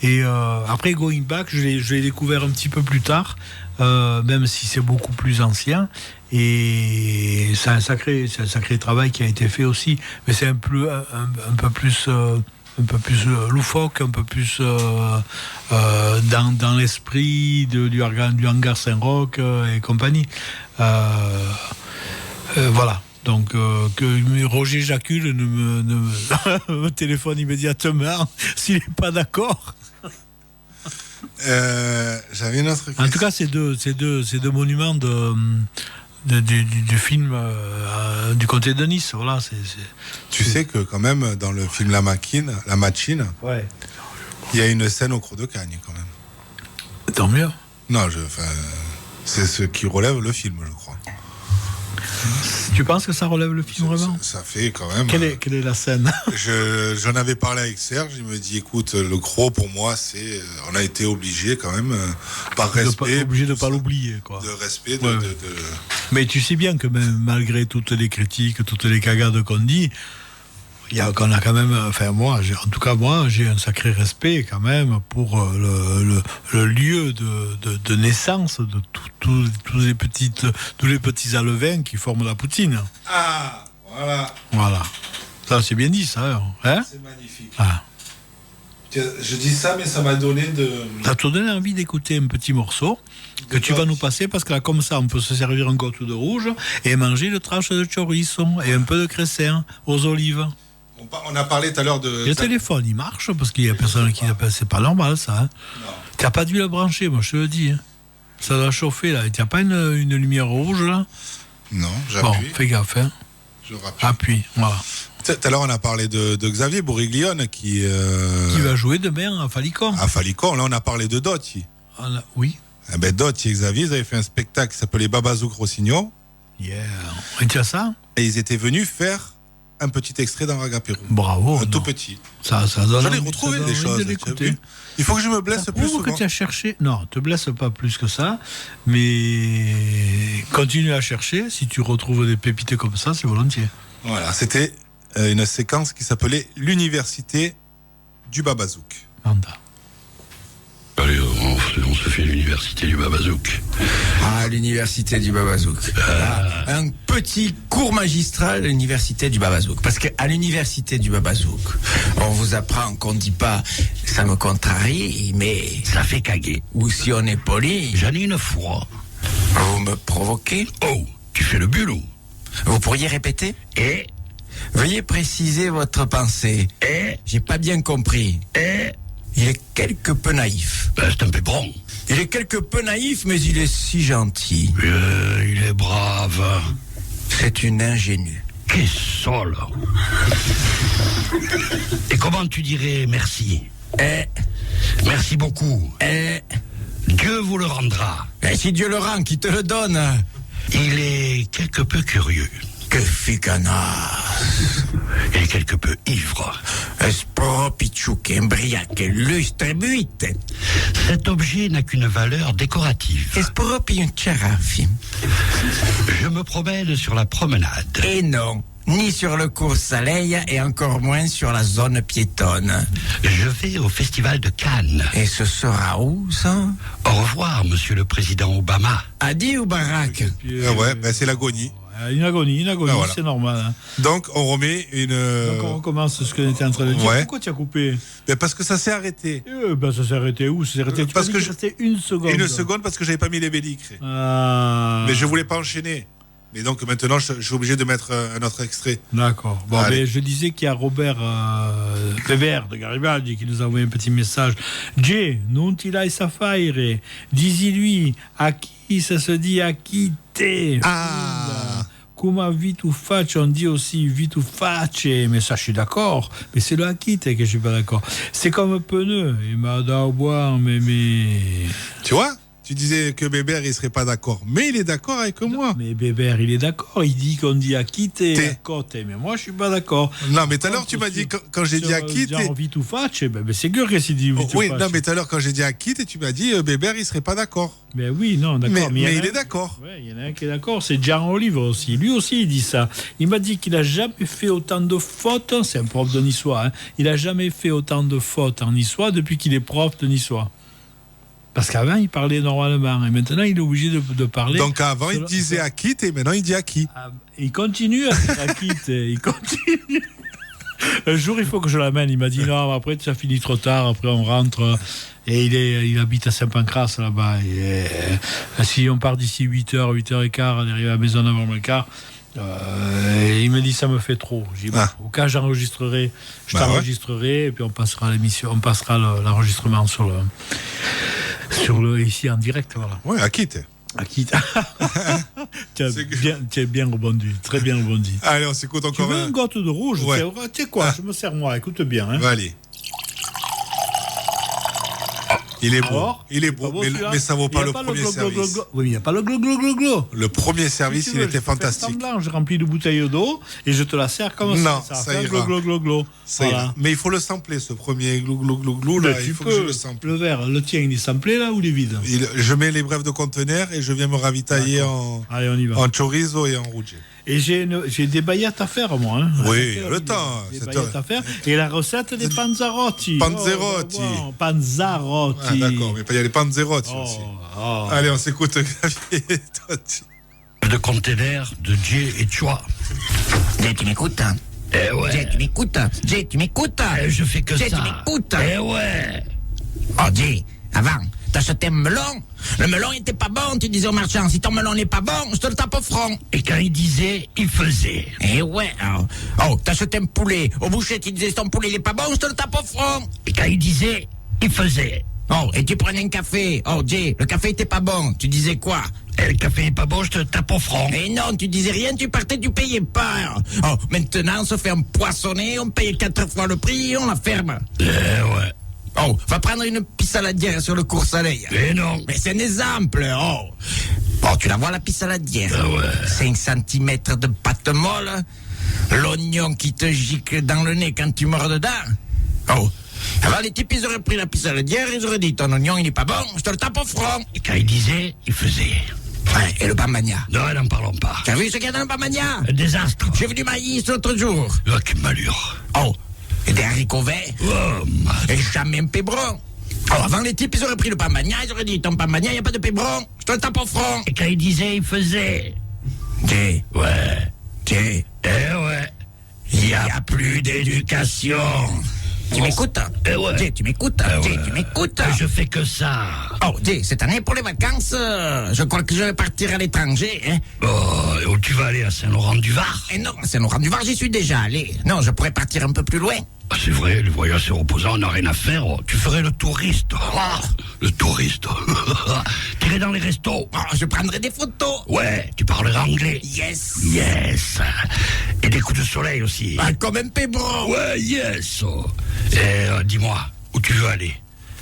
Et après Going Back, je l'ai découvert un petit peu plus tard, même si c'est beaucoup plus ancien. Et c'est un sacré travail qui a été fait aussi, mais c'est un peu plus loufoque, un peu plus dans l'esprit du hangar Saint-Roch et compagnie. Voilà. Donc que Roger Jacul ne me téléphone immédiatement s'il n'est pas d'accord. J'avais une autre question. En tout cas, c'est deux monuments du film du comté de Nice. Voilà, Tu sais que quand même dans le film La Machine, ouais. Il y a une scène au Croc de Cagne quand même. Tant mieux. Non, c'est ce qui relève le film, je crois. Tu penses que ça relève le film vraiment? Ça fait quand même. Quelle est la scène? J'en avais parlé avec Serge. Il me dit, écoute, le Croc pour moi, on a été obligé quand même par respect. Obligé de pas l'oublier, quoi. De respect. Ouais. Mais tu sais bien que même malgré toutes les critiques, toutes les cagades qu'on dit, qu'on a quand même, enfin moi j'ai un sacré respect quand même pour le lieu de naissance de tous les petits alevins qui forment la poutine. Ah, voilà. Ça c'est bien dit ça, hein? C'est magnifique. Ah. Je dis ça, mais ça m'a donné Ça t'a donné envie d'écouter un petit morceau que tu vas nous passer, parce que là, comme ça, on peut se servir un goutte de rouge et manger une tranche de chorizo et un peu de cressin aux olives. On a parlé tout à l'heure de... Le téléphone, il marche, parce qu'il y a personne qui l'appelle. C'est pas normal, ça. Hein. Tu n'as pas dû le brancher, moi, je te le dis. Hein. Ça doit chauffer, là. Tu n'as pas une lumière rouge, là? Non, j'appuie. Bon, fais gaffe, hein. Je rappuie. Appuie, voilà. Tout à l'heure, on a parlé de Xavier Bouriglione qui va jouer demain à Falicon. À Falicon, là, on a parlé de Dotti. Oui. Eh ben, Dotti et Xavier, ils avaient fait un spectacle qui s'appelait Babazouk Rossignol. Yeah. Et tu as ça? Et ils étaient venus faire un petit extrait dans Ragapéro. Bravo. Tout petit. Ça donne. J'en ai retrouvé des choses. Il faut que je me blesse plus souvent. Que tu as cherché. Non, te blesse pas plus que ça, mais continue à chercher. Si tu retrouves des pépites comme ça, c'est volontiers. Voilà, c'était une séquence qui s'appelait l'université du Babazouk. Manda. Allez, on se fait l'université du Babazouk. Ah, l'université du Babazouk. Un petit cours magistral de l'université du Babazouk. Parce qu'à l'université du Babazouk, on vous apprend qu'on dit pas « ça me contrarie, mais ça fait caguer ». Ou si on est poli... J'en ai une fois. Vous me provoquez? Oh, tu fais le bulot. Vous pourriez répéter? Veuillez préciser votre pensée. J'ai pas bien compris. il est quelque peu naïf. C'est un pébron. Il est quelque peu naïf, mais il est si gentil. Il est brave. C'est une ingénue. Qu'est sol. Et comment tu dirais merci? Merci beaucoup. Dieu vous le rendra. Et si Dieu le rend, qui te le donne? Il est quelque peu curieux. Que ficana. Il est quelque peu ivre. Esporo picciuc, embriaque, lustre buite. Cet objet n'a qu'une valeur décorative. Esporo piucciarafi. Je me promène sur la promenade. Et non, ni sur le cours Soleil et encore moins sur la zone piétonne. Je vais au festival de Cannes. Et ce sera où, ça? Au revoir, monsieur le président Obama. Adi ou Barack? Ouais, c'est l'agonie. Une agonie, voilà. C'est normal. Hein. Donc, on remet une. Donc, on recommence ce que tu étais en train de dire. Ouais. Pourquoi tu as coupé? Parce que ça s'est arrêté. Ça s'est arrêté où? Ça s'est arrêté Parce que restait une seconde. Une seconde parce que j'avais pas mis les bellicres. Mais je voulais pas enchaîner. Mais donc maintenant, je suis obligé de mettre un autre extrait. D'accord. Bon, mais je disais qu'il y a Robert Weber de Garibaldi qui nous a envoyé un petit message. J, non ti lai sa faire. Dis-lui, à qui ça se dit à qui t'es? Come vitu facce, on dit aussi vitu facce, mais ça je suis d'accord, mais c'est le acquite que je suis pas d'accord. C'est comme pneu, il m'a donné à boire, mais... Tu vois? Tu disais que Bébert il serait pas d'accord, mais il est d'accord avec moi. Mais Bébert il est d'accord, il dit qu'on dit acquite à côté, mais moi je suis pas d'accord. Non, mais tout à l'heure tu m'as dit quand j'ai dit acquite. Genre vitu facce, c'est sûr que c'est dit vitu facce. Oui, non, mais tout à l'heure quand j'ai dit acquite, tu m'as dit Bébert il serait pas d'accord. Mais oui, non, d'accord. Mais il est d'accord. Ouais, il y en a un qui est d'accord, c'est Jean Olive aussi. Lui aussi, il dit ça. Il m'a dit qu'il n'a jamais fait autant de fautes. C'est un prof de niçois. Hein. Il n'a jamais fait autant de fautes en niçois depuis qu'il est prof de niçois. Parce qu'avant, il parlait normalement. Et maintenant, il est obligé de parler. Donc avant, il disait acquite et maintenant, il dit acquis. Il continue à dire acquite. Il continue. Un jour, il faut que je l'amène. Il m'a dit non, après, ça finit trop tard. Après, on rentre. Et il habite à Saint-Pancras, là-bas. Et, si on part d'ici 8h, 8h15, on arrive à la maison avant le quart. Il me dit ça me fait trop. J'ai dit, au cas j'enregistrerai, t'enregistrerai et puis on passera l'émission, on passera l'enregistrement sur le ici en direct, voilà. Ouais, acquite. Tu as bien rebondi, très bien rebondi. Allez, on s'écoute encore. Tu veux un goût de rouge? Ouais. Tu sais quoi, je me sers moi, écoute bien. Hein. Allez. Il est beau, Alors, il est beau, mais ça vaut pas le premier service. Oui, il n'y a pas le glo-glo-glo-glo. Le premier service, il était fantastique. Semblant, je remplis de bouteilles d'eau et je te la sers comme ça. Non, ça ira. Glo-glo-glo-glo. Voilà. Mais il faut le sampler, ce premier glo-glo-glo-glo, là, il faut que je le sample. Le verre, le tien, il est samplé là ou il est vide? Je mets les brèves de conteneur et je viens me ravitailler Allez, on y va. en chorizo et en rouge. Et j'ai des baillettes à faire, moi. Hein. Oui, le temps. Des baillettes à faire. Et la recette des panzerotti. Panzerotti. Panzarotti. Ah, d'accord, mais il y a les panzerotti aussi. Allez, on s'écoute, Xavier. De conteneur de J et Choi. Jay, tu m'écoutes? Ouais. Jay, tu m'écoutes? Jay, tu m'écoutes? Je fais que Jay, ça. tu m'écoutes? Ouais. Oh, Jay, avant, t'achetais un melon. Le melon était pas bon, tu disais au marchand, si ton melon n'est pas bon, je te le tape au front. Et quand il disait, il faisait. Eh ouais, t'achetais un poulet. Au boucher, tu disais, si ton poulet il est pas bon, je te le tape au front. Et quand il disait, il faisait. Oh, et tu prenais un café. Oh, Jay, le café était pas bon. Tu disais quoi? Et le café est pas bon, je te tape au front. Et non, tu disais rien, tu partais, tu payais pas. Oh, maintenant, on se fait un poissonnet, on paye 4 fois le prix et on la ferme. Ouais. Oh, va prendre une pissaladière sur le cours Soleil. Mais non. Mais c'est un exemple, oh. Oh, tu la vois, la pissaladière. Ouais. 5 cm de pâte molle. L'oignon qui te gicle dans le nez quand tu mords dedans. Oh. Alors les types, ils auraient pris la pissaladière, ils auraient dit, ton oignon, il n'est pas bon, je te le tape au front. Et quand il disait, il faisait. Ouais, et le bambagna. Non, n'en parlons pas. Tu as vu ce qu'il y a dans le bambagna? Un désastre. J'ai vu du maïs l'autre jour. Oh, quelle malure. Oh, et des haricots verts. Oh, Et jamais un pébron. Oh, avant les types, ils auraient pris le pambagna, ils auraient dit, ton pambagna, il n'y a pas de pébron, je te le tape au front. Et quand il disait, il faisait. Jay, Ouais. Jay, Ouais. il n'y a plus d'éducation. Tu m'écoutes? Ouais. Jay, tu m'écoutes? Jay, tu m'écoutes? Je fais que ça. Oh, Jay, cette année, pour les vacances, je crois que je vais partir à l'étranger, hein. Oh, et où tu vas aller à Saint-Laurent-du-Var? Et non, à Saint-Laurent-du-Var, j'y suis déjà allé. Non, je pourrais partir un peu plus loin. Ah, c'est vrai, le voyage c'est reposant, on n'a rien à faire. Tu ferais le touriste. Ah, le touriste. Tu irais dans les restos. Oh, je prendrai des photos. Ouais, tu parlerais anglais. Yes. Yes. Et des coups de soleil aussi. Ah, comme un pébron. Ouais, yes. Et dis-moi, où tu veux aller?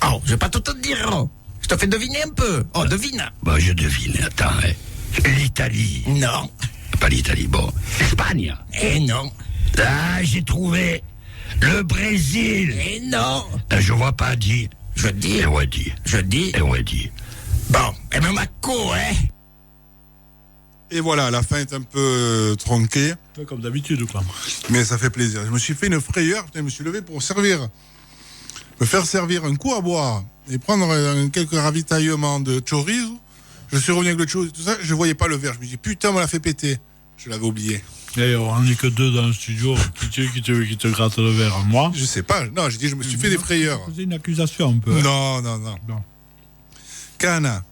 Oh, je vais pas tout te dire. Oh. Je te fais deviner un peu. Oh, devine. Bah, je devine. Attends, l'Italie. Non. Pas l'Italie, bon. L'Espagne. Eh non. Ah, j'ai trouvé. Le Brésil. Eh non. Je vois pas, dit. Je dis. Et ouais, dit. Je dis. Et ouais, dit. Bon, et même ma co, hein. Et voilà, la fin est un peu tronquée, Comme d'habitude, quoi. mais ça fait plaisir. Je me suis fait une frayeur, putain, je me suis levé pour me faire servir un coup à boire et prendre quelques ravitaillements de chorizo. Je suis revenu avec le chorizo, tout ça, je voyais pas le verre. Je me dis, putain, on me l'a fait péter. Je l'avais oublié. Et on n'est que deux dans le studio. Qui te gratte le verre? Moi? Je sais pas, non, j'ai dit, je me suis fait des frayeurs. C'est une accusation un peu. Non. Non. Cana,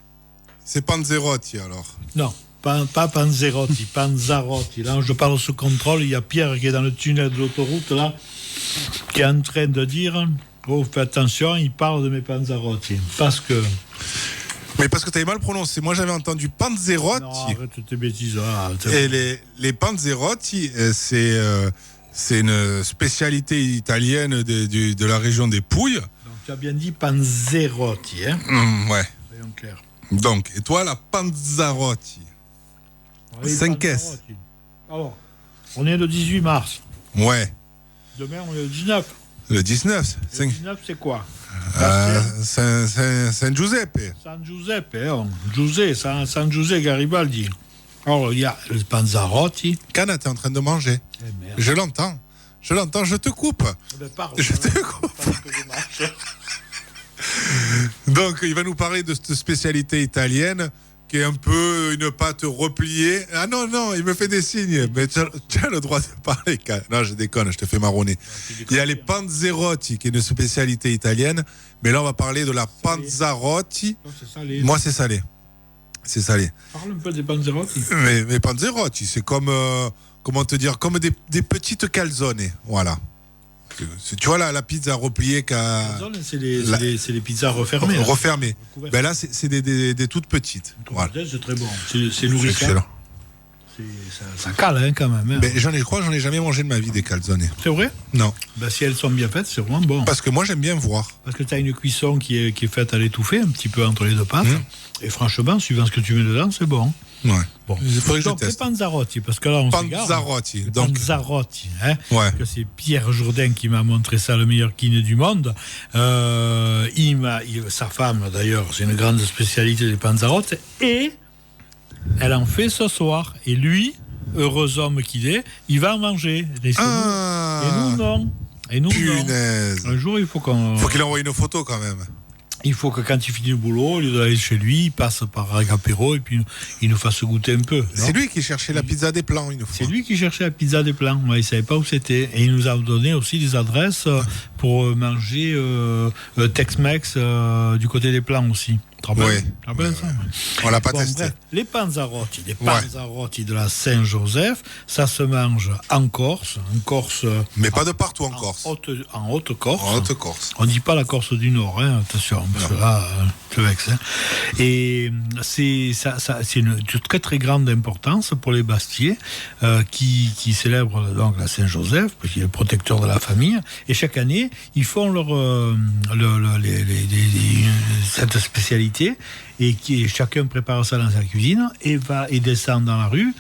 c'est Panzerotti alors. Non, pas Panzerotti, Panzarotti. Là, je parle sous contrôle. Il y a Pierre qui est dans le tunnel de l'autoroute, là, qui est en train de dire, oh, fais attention, il parle de mes Panzarotti. Parce que... Mais parce que tu avais mal prononcé. Moi, j'avais entendu Panzerotti. Non, arrête tes bêtises. Ah, Et les Panzerotti, c'est une spécialité italienne de la région des Pouilles. Donc, tu as bien dit Panzerotti, hein? Ouais. Soyons clairs. Donc, et toi, la Panzarotti. Oui, 5 Panzarotti. Alors, on est le 18 mars. Ouais. Demain, on est le 19. Le 19. Le 19, c'est quoi? San Giuseppe. San Giuseppe, San Giuseppe Garibaldi. Alors, il y a le Panzarotti. Cana, t'es en train de manger. Merde. Je l'entends, je te coupe. Ben, pardon, Je te coupe. pendant que je marche. Donc, il va nous parler de cette spécialité italienne qui est un peu une pâte repliée. Ah non, il me fait des signes. Mais tu as le droit de parler. Non, je déconne, je te fais marronner. Il y a les Panzerotti, qui est une spécialité italienne. Mais là, on va parler de la Panzarotti. Non, c'est salé. Moi, c'est salé. C'est salé. Parle un peu des Panzerotti. Mais Panzerotti, c'est comme, comment te dire, comme des petites calzone. Voilà. Tu vois la pizza repliée qu'a. C'est les pizzas refermées. Refermées. Ben là, c'est des toutes petites. Voilà. C'est très bon. C'est nourrissant. Excellent. Ça cale, hein, quand même. Hein. Mais j'en ai jamais mangé de ma vie des calzone. C'est vrai? Non. Ben, si elles sont bien faites, c'est vraiment bon. Parce que moi, j'aime bien voir. Parce que tu as une cuisson qui est faite à l'étouffer, un petit peu entre les deux pâtes. Et franchement, suivant ce que tu mets dedans, c'est bon. Ouais. Bon. Il faudrait que je Donc, les teste. Panzarotti, parce que là, on s'égare. Panzarotti. Les Donc, Panzarotti, hein. ouais. Que c'est Pierre Jourdain qui m'a montré ça, le meilleur kiné du monde. Sa femme, d'ailleurs, c'est une grande spécialité des Panzarotti. Et elle en fait ce soir. Et lui, heureux homme qu'il est, il va en manger. Et nous, non. Et nous, non. Punaise. Un jour, il faut qu'on... Faut qu'il envoie une photo quand même. Il faut que quand il finit le boulot, au lieu d'aller chez lui, il passe par Agapéro et puis il nous fasse goûter un peu. C'est lui qui cherchait la pizza des plans une fois. C'est lui qui cherchait la pizza des plans. Ouais, il ne savait pas où c'était. Et il nous a donné aussi des adresses pour manger Tex-Mex du côté des plans aussi. Oui. On l'a pas Bon, testé. bref, les Panzarotti de la Saint-Joseph, ça se mange en Corse. Mais pas de partout en Corse. En Haute-Corse. En Haute-Corse. On ne dit pas la Corse du Nord, hein, attention, parce que là, je vexe. Hein. Et c'est une très très grande importance pour les Bastiais qui célèbrent donc la Saint-Joseph, parce qu'il est le protecteur de la famille. Et chaque année, ils font cette spécialité et chacun prépare ça dans sa cuisine et descend dans la rue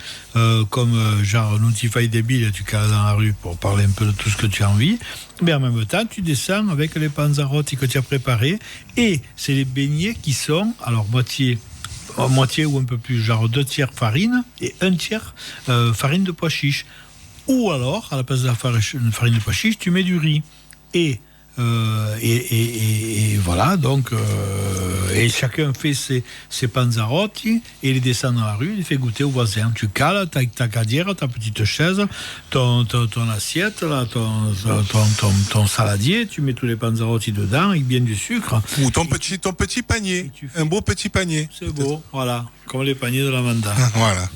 comme genre Notify débile, tu cales dans la rue pour parler un peu de tout ce que tu as envie, mais en même temps tu descends avec les Panzarotti que tu as préparés et c'est les beignets qui sont alors moitié ou un peu plus, genre 2 tiers farine et 1 tiers farine de pois chiche, ou alors à la place de la farine de pois chiche tu mets du riz et voilà, donc et chacun fait ses Panzarotti et les descend dans la rue, il les fait goûter aux voisins. Tu cales ta cadière, ta petite chaise, ton assiette, là, ton saladier, tu mets tous les Panzarotti dedans avec bien du sucre. Ou ton petit panier, un beau petit panier. C'est beau, voilà, comme les paniers de lavanda. Voilà.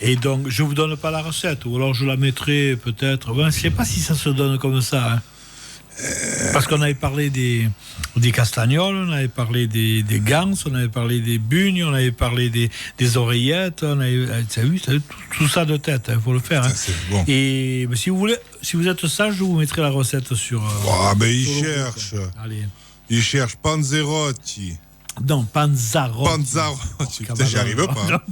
Et donc, je vous donne pas la recette, ou alors je la mettrai peut-être. Ben, je sais pas si ça se donne comme ça. Hein. Parce qu'on avait parlé des castagnols, on avait parlé des gants, on avait parlé des bugnes, on avait parlé des oreillettes, on avait, t'as vu, tout ça de tête, il faut le faire. Hein. C'est bon. Et si vous êtes sage, je vous mettrai la recette sur. Mais il sur le cherche. groupe. Allez. Il cherche Panzerotti. Non, Panzarotti. Panzarotti. Putain, j'y arrive pas.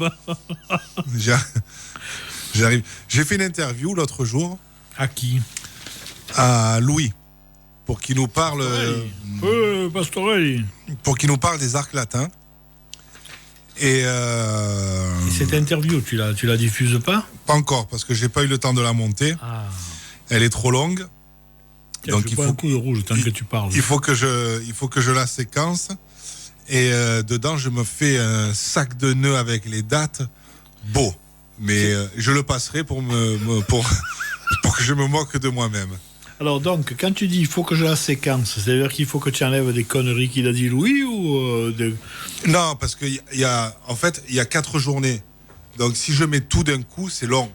J'arrive. J'ai fait une interview l'autre jour À qui? à Louis pour qu'il nous parle. Pastorelli. Pour qu'il nous parle des arcs latins. Et cette interview, tu la diffuses pas? pas encore parce que j'ai pas eu le temps de la monter. Ah. Elle est trop longue. Tiens, Donc il faut un coup de rouge tant que tu parles. Il faut que je la séquence. Et dedans, je me fais un sac de nœuds avec les dates. Beau. Mais je le passerai pour que je me moque de moi-même. Alors donc, quand tu dis il faut que je la séquence, c'est-à-dire qu'il faut que tu enlèves des conneries qu'il a dit Louis ou Non, parce qu'il y a 4 journées. Donc si je mets tout d'un coup, c'est long.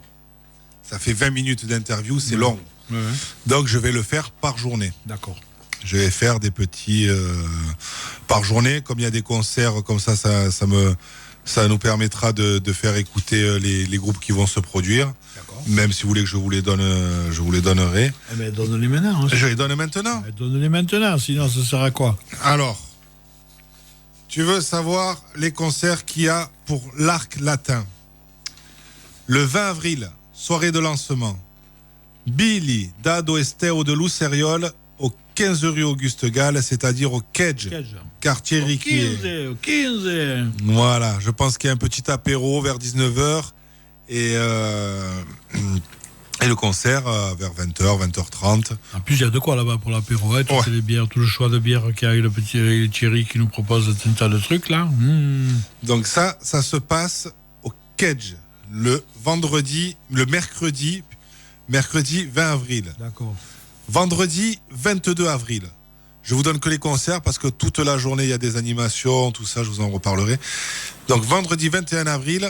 Ça fait 20 minutes d'interview, c'est long. Ouais. Donc je vais le faire par journée. D'accord. Je vais faire des petits par journée. Comme il y a des concerts comme ça nous permettra de faire écouter les groupes qui vont se produire. D'accord. Même si vous voulez que je vous les donne, je vous les donnerai. Eh bien, donne-les maintenant. Hein. Je les donne maintenant. Donne-les maintenant, sinon ça sert à quoi? Alors, tu veux savoir les concerts qu'il y a pour l'Arc Latin. Le 20 avril, soirée de lancement. Billy Dado Estero de Luceriol au 15 rue Auguste Gall, c'est-à-dire au Cage. Quartier Riquier. Au 15. Voilà, je pense qu'il y a un petit apéro vers 19h et le concert vers 20h, 20h30. En plus, il y a de quoi là-bas pour l'apéro. Hein, toutes les bières, tout le choix de bières qu'il y a, le petit Thierry qui nous propose un tas de trucs là. Donc ça se passe au Cage le mercredi 20 avril. D'accord. Vendredi 22 avril. Je vous donne que les concerts parce que toute la journée il y a des animations, tout ça, je vous en reparlerai. Donc vendredi 21 avril,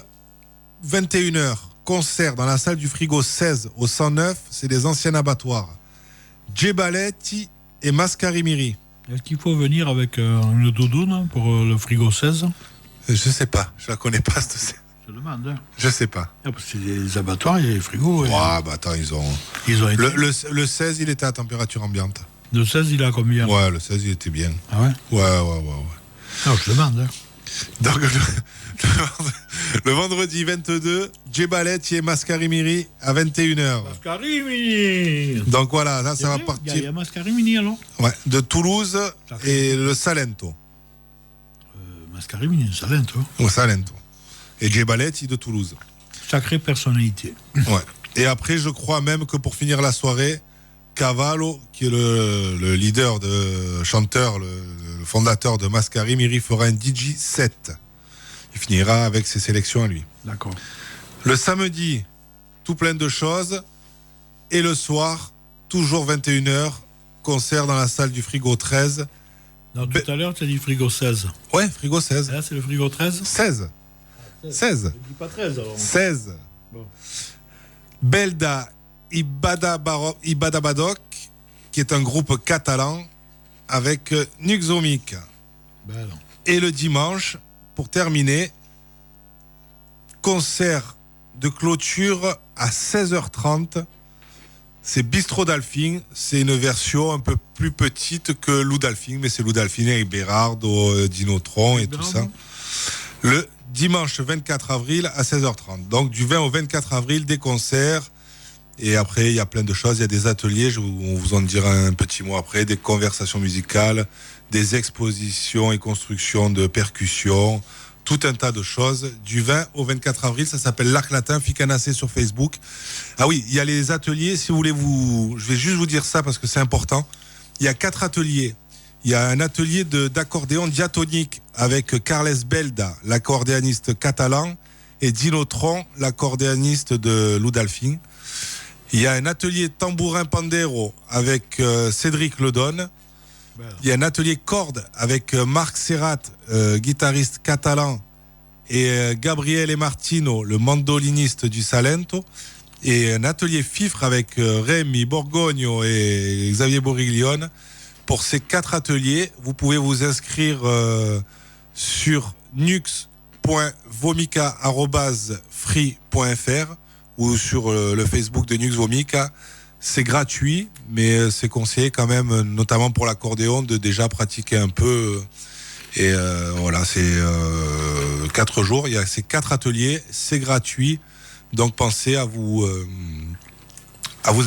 21h, concert dans la salle du frigo 16 au 109, c'est des anciens abattoirs. Djebaletti et Mascarimiri. Est-ce qu'il faut venir avec une doudoune pour le frigo 16? Je sais pas, je la connais pas cette. Je demande. Hein. Je sais pas. Ah, parce que les abattoirs, il y a les frigos. Attends, ils ont été... le 16, il était à température ambiante. Le 16, il a combien? Ouais, le 16, il était bien. Ah ouais? Ouais. Non, je demande. Hein. Donc, le vendredi 22, Djebaletti et Mascarimiri à 21h. Mascarimini. Donc voilà, là, ça va partir. Il y a Mascarimini alors? Ouais, de Toulouse et le Salento. Mascarimini, Salento. Au Salento. Et Djebaletti de Toulouse. Sacrée personnalité. Ouais. Et après, je crois même que pour finir la soirée, Cavallo, qui est le leader, chanteur, le fondateur de Mascarimiri, fera un DJ set. Il finira avec ses sélections à lui. D'accord. Le samedi, tout plein de choses. Et le soir, toujours 21h, concert dans la salle du frigo 13. Non, tout à l'heure, tu as dit frigo 16. Ouais, frigo 16. Là, c'est le frigo 13? 16. 16. Je dis pas 13 alors. 16. Bon. Belda Ibadabadok, qui est un groupe catalan avec Nuxomic. Ben non. Et le dimanche, pour terminer, concert de clôture à 16h30. C'est Bistro Delphine. C'est une version un peu plus petite que Lou Delphine, mais c'est Lou Delphine avec Berardo, Dinotron et tout ça. Le dimanche 24 avril à 16h30. Donc du 20 au 24 avril, des concerts. Et après, il y a plein de choses. Il y a des ateliers, on vous en dira un petit mot après, des conversations musicales, des expositions et constructions de percussions, tout un tas de choses. Du 20 au 24 avril, ça s'appelle l'Arc Latin, Ficanacé sur Facebook. Ah oui, il y a les ateliers, si vous voulez je vais juste vous dire ça parce que c'est important. Il y a 4 ateliers. Il y a un atelier d'accordéon diatonique avec Carles Belda, l'accordéoniste catalan, et Dinotron, l'accordéoniste de Lou Delphine. Il y a un atelier tambourin pandero avec Cédric Ledon. Il y a un atelier cordes avec Marc Serrat, guitariste catalan, et Gabriel et Martino, le mandoliniste du Salento. et un atelier FIFRE avec Rémi Borgogno et Xavier Boriglione. Pour ces 4 ateliers, vous pouvez vous inscrire sur nux.vomica@free.fr ou sur le Facebook de Nux Vomica. C'est gratuit, mais c'est conseillé quand même, notamment pour l'accordéon, de déjà pratiquer un peu. Et voilà, c'est 4 jours. Il y a ces 4 ateliers, c'est gratuit. Donc pensez à vous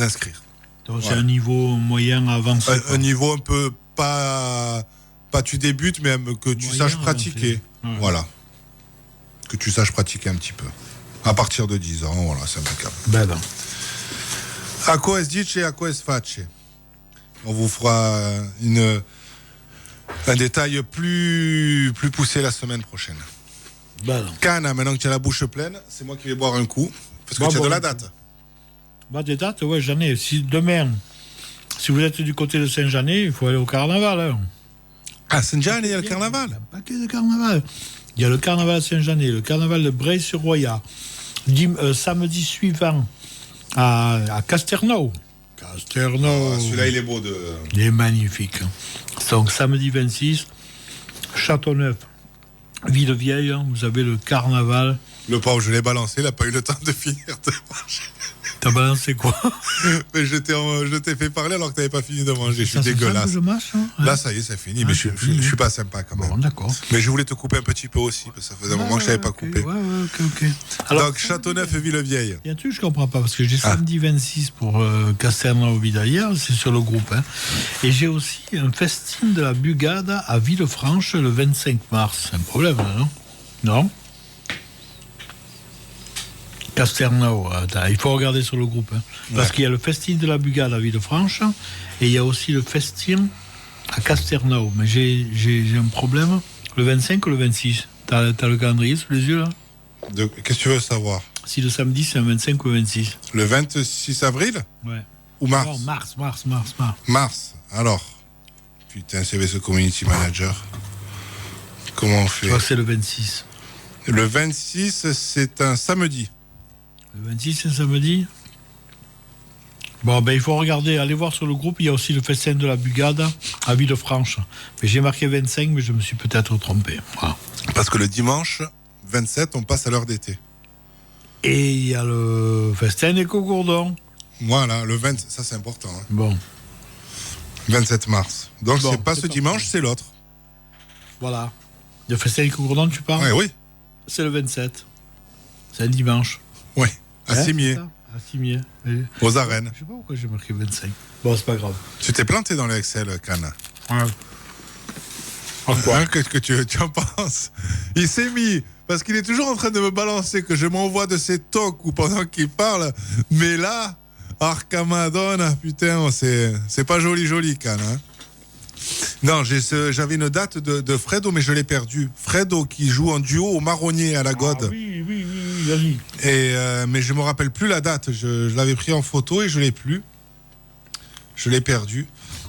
inscrire. Donc c'est un niveau moyen avancé. Un niveau un peu pas tu débutes, mais que tu Moyen saches pratiquer. Ouais. Voilà. Que tu saches pratiquer un petit peu. À partir de 10 ans, voilà, c'est impeccable. Ben non. A quoi es dice, a quoi es face. On vous fera un détail plus poussé la semaine prochaine. Ben non. Cana, maintenant que tu as la bouche pleine, c'est moi qui vais boire un coup. Parce que tu as de la date. Bah, des dates, ouais, j'en ai. Si demain, si vous êtes du côté de Saint-Jeanet, il faut aller au carnaval. Hein. Ah, Saint-Jean, il y a le carnaval. Il y a un paquet de carnaval. Il y a le carnaval à Saint-Jeanet, le carnaval de Breil-sur-Roya. Samedi suivant, à Casternou. Celui-là, il est beau. Il est magnifique. Donc, samedi 26, Châteauneuf, Villevieille, vous avez le carnaval. Le pauvre, je l'ai balancé, il n'a pas eu le temps de finir de manger. T'as balancé quoi? Mais je t'ai fait parler alors que tu n'avais pas fini de manger. Je suis dégueulasse. Que je mâche, hein? Là, ça y est, c'est fini. Mais je suis pas sympa quand même. Bon, d'accord. Mais je voulais te couper un petit peu aussi, parce que ça faisait un moment que je ne t'avais pas coupé. Ouais, ok. Alors, donc, Châteauneuf et Villevieille. Il y a un truc que je comprends pas, parce que j'ai samedi 26 pour Castelnau-Vidaillère, c'est sur le groupe. Hein. Et j'ai aussi un festin de la Bugade à Villefranche le 25 mars. C'est un problème, là, non? Non? Castelnau, il faut regarder sur le groupe. Hein. Parce qu'il y a le festin de la Bugade à Villefranche, et il y a aussi le festin à Castelnau. Mais j'ai un problème. Le 25 ou le 26? T'as le calendrier sous les yeux, là? Qu'est-ce que tu veux savoir? Si le samedi, c'est un 25 ou 26. Le 26 avril? Ouais. Ou mars? Non, mars. Mars. Alors. Putain, c'est ce community manager. Comment on fait? Je crois que c'est le 26. Le 26, c'est un samedi. Le 26, c'est samedi. Bon, ben il faut regarder, aller voir sur le groupe, il y a aussi le festin de la Bugade à Villefranche. Mais j'ai marqué 25, mais je me suis peut-être trompé. Voilà. Parce que le dimanche 27, on passe à l'heure d'été. Et il y a le festin des Cogourdons. Voilà, le 20, ça c'est important. Hein. Bon. 27 mars. Donc Bon, c'est pas ce dimanche, c'est l'autre. Voilà. Le festin des Cogourdons, tu parles? Ouais, oui. C'est le 27. C'est un dimanche. Oui, à Cimier. À Cimier. Aux arènes. Je sais pas pourquoi j'ai marqué 25. Bon, c'est pas grave. Tu t'es planté dans le Excel, Cana. Ouais. En quoi? Hein, qu'est-ce que tu en penses? Il s'est mis, parce qu'il est toujours en train de me balancer que je m'envoie de ses tocs ou pendant qu'il parle, mais là, Arca Madonna, putain, c'est pas joli, Cana. Hein. Non, j'avais une date de Fredo, mais je l'ai perdu. Fredo qui joue en duo au Marronnier à la Gode. Oui, vas-y. Mais je me rappelle plus la date. Je l'avais pris en photo et je l'ai plus. Je l'ai perdu.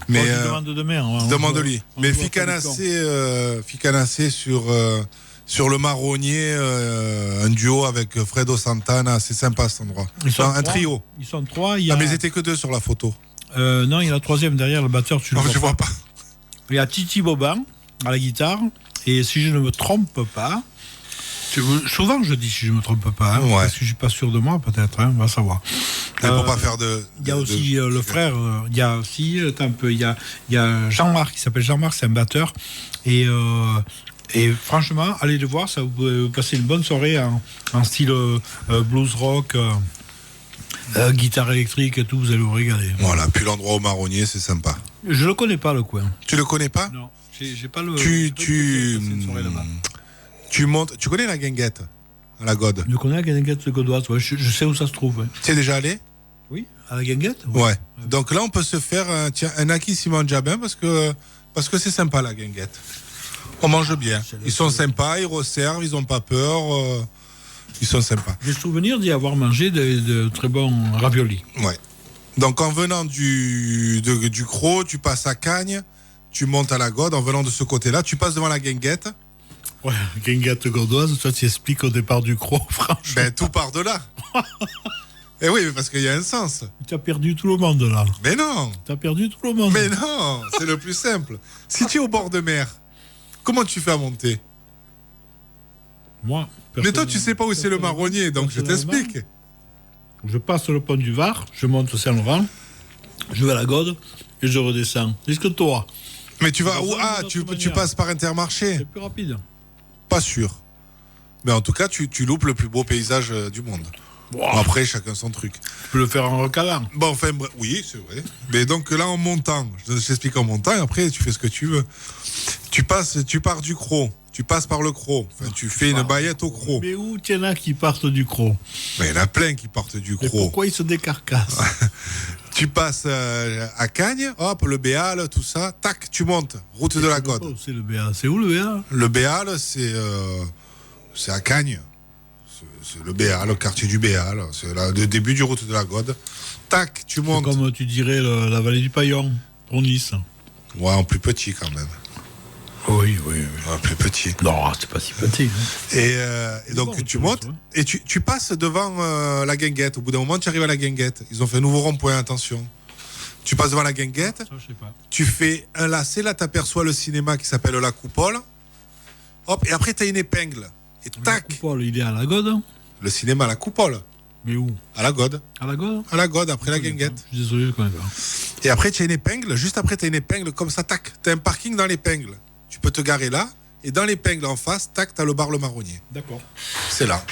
Mais demande demain. demande-lui. Mais Ficanassé sur le Marronnier, un duo avec Fredo Santana, c'est sympa cet endroit. Un trio. Ils sont 3. Mais ils étaient que 2 sur la photo. Non, il y a la 3e derrière, le batteur, tu le vois. Je vois pas. Il y a Titi Boban à la guitare, et si je ne me trompe pas, souvent je dis si je ne me trompe pas, hein, parce que je ne suis pas sûr de moi, peut-être, hein, on va savoir. Pour pas faire il y a aussi le frère, il y a aussi, il y a Jean-Marc, qui s'appelle Jean-Marc, c'est un batteur, et franchement, allez le voir, ça vous passer une bonne soirée en style blues rock. Guitare électrique et tout, vous allez vous régaler. Voilà, puis l'endroit au Marronnier, c'est sympa. Je le connais pas, le coin. Tu le connais pas? Non, j'ai pas le... Tu montes... Tu connais la guinguette à la Gode? Je connais la guinguette godoise, ouais. Je sais où ça se trouve. Ouais. Tu es déjà allé? Oui, à la guinguette? Ouais. Donc là, on peut se faire un acquis Simon Jabin parce que c'est sympa, la guinguette. On mange bien. Ils sont sympas, ils resservent, ils ont pas peur... Ils sont sympas. J'ai souvenir d'y avoir mangé de très bons raviolis. Ouais. Donc en venant du Cros, tu passes à Cagnes, tu montes à la Gode. En venant de ce côté-là, tu passes devant la guinguette. Ouais, guinguette godoise, toi tu expliques au départ du Cros, franchement. Ben tout part de là. Eh oui, mais parce qu'il y a un sens. Tu as perdu tout le monde là. Mais non. Tu as perdu tout le monde. Mais non, c'est le plus simple. Si tu es au bord de mer, comment tu fais à monter? Moi. Mais toi, tu sais pas où c'est le marronnier, donc je t'explique. Je passe le pont du Var, je monte au Saint-Laurent, je vais à la Gode et je redescends. Est-ce que toi? Mais tu vas où? Ah, tu passes par Intermarché? C'est plus rapide. Pas sûr. Mais en tout cas, tu loupes le plus beau paysage du monde. Bon, après, chacun son truc. Tu peux le faire en recalant. Bon, enfin, oui, c'est vrai. Mais donc là, en montant, je t'explique en montant, et après, tu fais ce que tu veux. Tu pars du Crau, tu passes par le Crau. Enfin, tu fais une baillette au Crau. Mais où il y en a qui partent du Crau? Mais il y en a plein qui partent du Mais Crau. pourquoi ils se décarcassent? Tu passes à Cagnes, hop, le Béal, tout ça, tac, tu montes, route de la Gode. C'est le BA. C'est où le BA? Le Béal, c'est à Cagnes. C'est le Béal, le quartier du Béal. C'est le début du route de la Gode. Tac, tu montes. C'est comme tu dirais la vallée du Paillon, pour Nice. Ouais, en plus petit quand même. Oui. Ouais, plus petit. Non, c'est pas si petit. Hein. Et donc bon, tu montes et tu passes devant la Guinguette. Au bout d'un moment, tu arrives à la Guinguette. Ils ont fait un nouveau rond-point, attention. Tu passes devant la Guinguette. Ça, je sais pas. Tu fais un lacet, là, tu aperçois le cinéma qui s'appelle La Coupole. Hop, et après, tu as une épingle. Et tac. La Coupole, il est à la Gode. Le cinéma La Coupole. Mais où? À la Gode. À la Gode? À la Gode, après la Guinguette. Je suis désolé, je connais pas. Et après, tu as une épingle. Juste après, tu as une épingle comme ça, tac. Tu as un parking dans l'épingle. Tu peux te garer là. Et dans l'épingle en face, tac, tu as le bar Le Marronnier. D'accord. C'est là.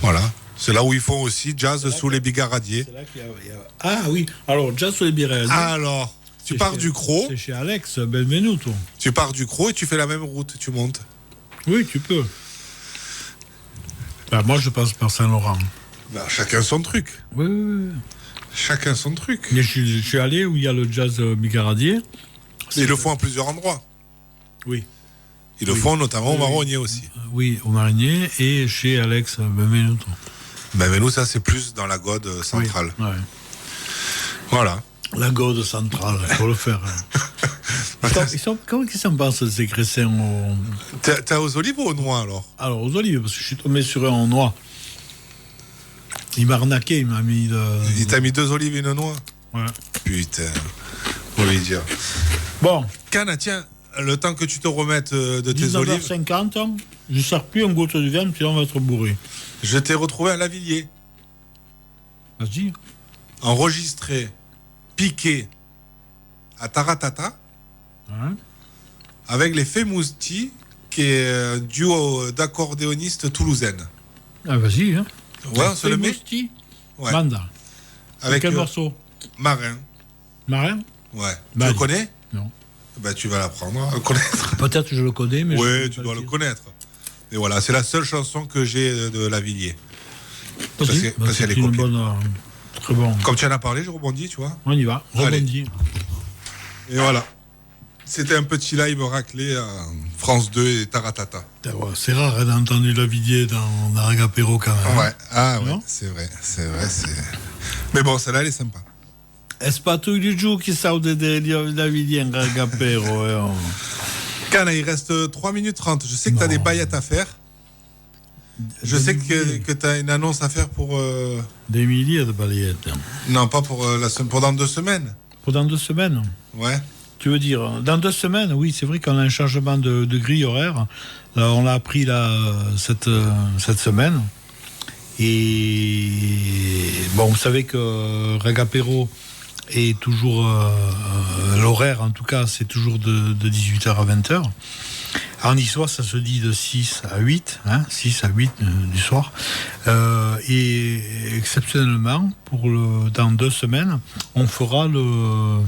Voilà. C'est là où ils font aussi jazz sous les bigaradiers. C'est là qu'il y a... Ah oui, alors, jazz sur les birelles. Alors, tu pars du Crau. C'est chez Alex Benvenuto. Tu pars du Crau et tu fais la même route. Tu montes. Oui, tu peux. Bah, moi, je passe par Saint-Laurent. Bah, chacun son truc. Oui. Chacun son truc. Mais je suis allé où il y a le jazz bigaradier. Ils le font à plusieurs endroits. Oui. Ils le font notamment au Marronnier aussi. Oui, au Marronnier et chez Alex Benvenuto. Mais nous, ça, c'est plus dans la Gode centrale. Oui, ouais. Voilà. La Gode centrale, il faut le faire. Comment ils s'en passent, ces Crécins T'es aux olives ou aux noix, alors? Alors, aux olives, parce que je suis tombé sur un en noix. Il m'a arnaqué, il m'a mis... Il t'a mis 2 olives et une noix? Ouais. Putain. Faut lui dire. Bon. Cana, tiens, le temps que tu te remettes de tes olives... 19h50, je ne sers plus un goutte de viande, sinon on va être bourré. Je t'ai retrouvé à Lavilliers. Vas-y. Enregistré, piqué à Taratata, Hein? avec les Femousti, qui est un duo d'accordéonistes toulousaines. Ah, vas-y. Hein. Ouais, on se le met. Mousti. Ouais. Manda. Avec Quel morceau? Marin. Marin? Ouais. Bah, tu le connais? Non. Ben, tu vas l'apprendre à le connaître. Peut-être que je le connais, mais... Oui, tu dois le connaître. Et voilà, c'est la seule chanson que j'ai de Lavilliers. Vas-y, parce qu'elle est une copiée. bonne... très bon. Comme tu en as parlé, je rebondis, tu vois. On y va, Allez. rebondis. Et voilà. C'était un petit live raclé à France 2 et Taratata. C'est rare d'entendre Lavilliers dans Ragapero quand même. Ouais, ah ouais, Non? c'est vrai. Mais bon, celle-là, elle est sympa. È pas tous les jours qui sortent de Lavilliers en Ragapero. Cana, il reste 3 minutes 30. Je sais que tu as des baillettes à faire. Je sais que tu as une annonce à faire pour... Des milliers de balayettes. Non, pas pour pour dans 2 semaines. Pour dans 2 semaines? Ouais. Tu veux dire, dans 2 semaines, oui, c'est vrai qu'on a un changement de grille horaire. On l'a appris là, cette semaine. Et bon, vous savez que Ragapero est toujours, l'horaire en tout cas, c'est toujours de 18h à 20h. En histoire, ça se dit de 6 à 8, hein, 6 à 8 du soir. Et exceptionnellement, dans 2 semaines, on fera le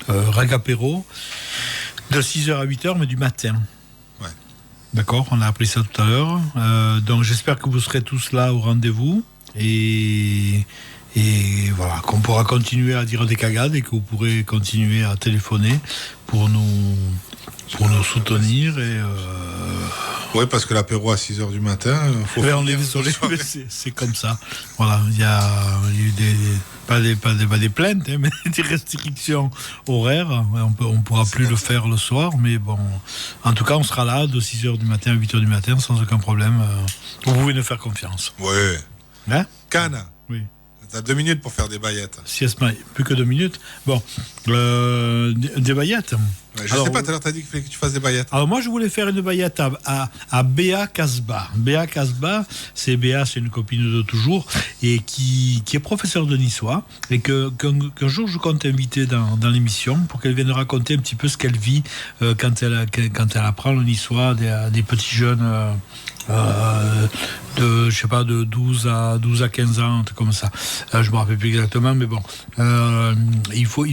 Ragapero de 6h à 8h, mais du matin. Ouais. D'accord, on a appris ça tout à l'heure. Donc j'espère que vous serez tous là au rendez-vous. Et voilà, qu'on pourra continuer à dire des cagades et que vous pourrez continuer à téléphoner pour nous soutenir. Oui, parce que l'apéro à 6h du matin, faut on est finir désolé, ce soir. mais c'est comme ça. Voilà, il y a eu pas des plaintes, hein, mais des restrictions horaires. On ne pourra plus le faire le soir, mais bon, en tout cas, on sera là de 6h du matin à 8h du matin sans aucun problème. Vous pouvez nous faire confiance. Oui. Hein? Cana, Oui. T'as 2 minutes pour faire des baillettes. Sieste, plus que 2 minutes. Bon, des baillettes. Ouais, je sais pas, tout à l'heure t'as dit qu'il fallait que tu fasses des baillettes. Alors moi je voulais faire une baillette à Béa Casbah. Béa Casbah, c'est une copine de toujours et qui est professeure de niçois et qu'un jour je compte inviter dans l'émission pour qu'elle vienne raconter un petit peu ce qu'elle vit quand elle apprend le niçois des petits jeunes de 12 à 15 ans, un truc comme ça. Je me rappelle plus exactement, mais bon, il faut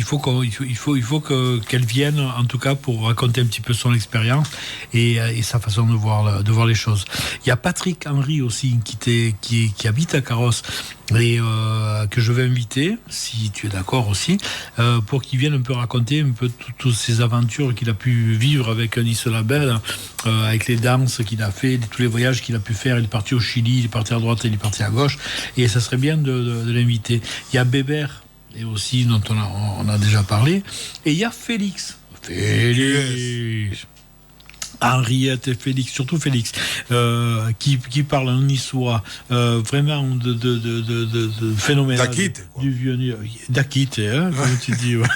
qu'elle vienne en tout cas pour raconter un petit peu son expérience et sa façon de voir les choses. Il y a Patrick Henry aussi qui habite à Carrosse et que je vais inviter, si tu es d'accord aussi, pour qu'il vienne un peu raconter un peu toutes ces aventures qu'il a pu vivre avec Nice Label, avec les danses qu'il a fait, tous les voyages qu'il a pu faire. Il est parti au Chili, il est parti à droite, il est parti à gauche, et ça serait bien de l'inviter. Il y a Bébert, et aussi dont on a déjà parlé, et il y a Félix. Henriette et Félix, surtout Félix, qui parle en niçois, vraiment de phénoménal. D'Akite, quoi. Du vieux d'Akite, hein, comme tu dis. Ouais.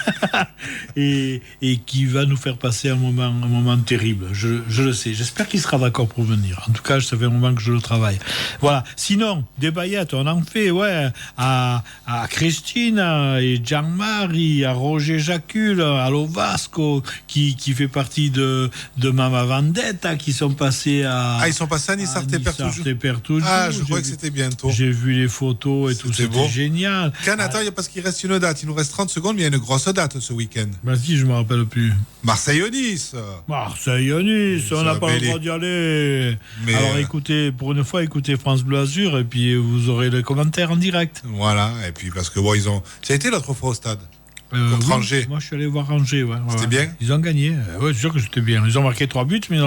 et qui va nous faire passer un moment terrible. Je le sais. J'espère qu'il sera d'accord pour venir. En tout cas, ça fait un moment que je le travaille. Voilà. Sinon, des baillettes, on en fait, ouais, à Christine et Jean-Marie, à Roger Jacul, à Lovasco, qui fait partie de Mama Vendetta, qui sont passés à... Ah, ils sont passés à Nissart-et-Pertoujoux. Ah, je croyais que c'était bientôt. J'ai vu les photos et tout, c'était génial. Attends, parce qu'il reste une date. Il nous reste 30 secondes, mais il y a une grosse date ce week-end. Vas-y, je me rappelle plus. Marseille-Nice. Marseille-Nice, on n'a pas le droit d'y aller. Mais alors écoutez, pour une fois, écoutez France Bleu Azur et puis vous aurez les commentaires en direct. Voilà, et puis parce que bon, ils ont... Ça a été l'autre fois au stade contre Angers. Moi, je suis allé voir Angers. Ouais, c'était bien. Ils ont gagné. Ouais, c'est sûr que c'était bien. Ils ont marqué 3 buts, mais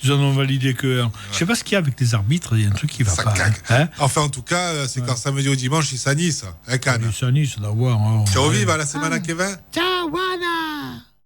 ils en ont validé que 1. Ouais. Je sais pas ce qu'il y a avec les arbitres. Il y a un truc qui va pas. Hein, enfin, en tout cas, c'est quand samedi ou dimanche, ils s'anissent. Hein, Cannes. Ils s'anissent d'avoir. Ciao, viva la semaine à Kevin. Ciao, Wana.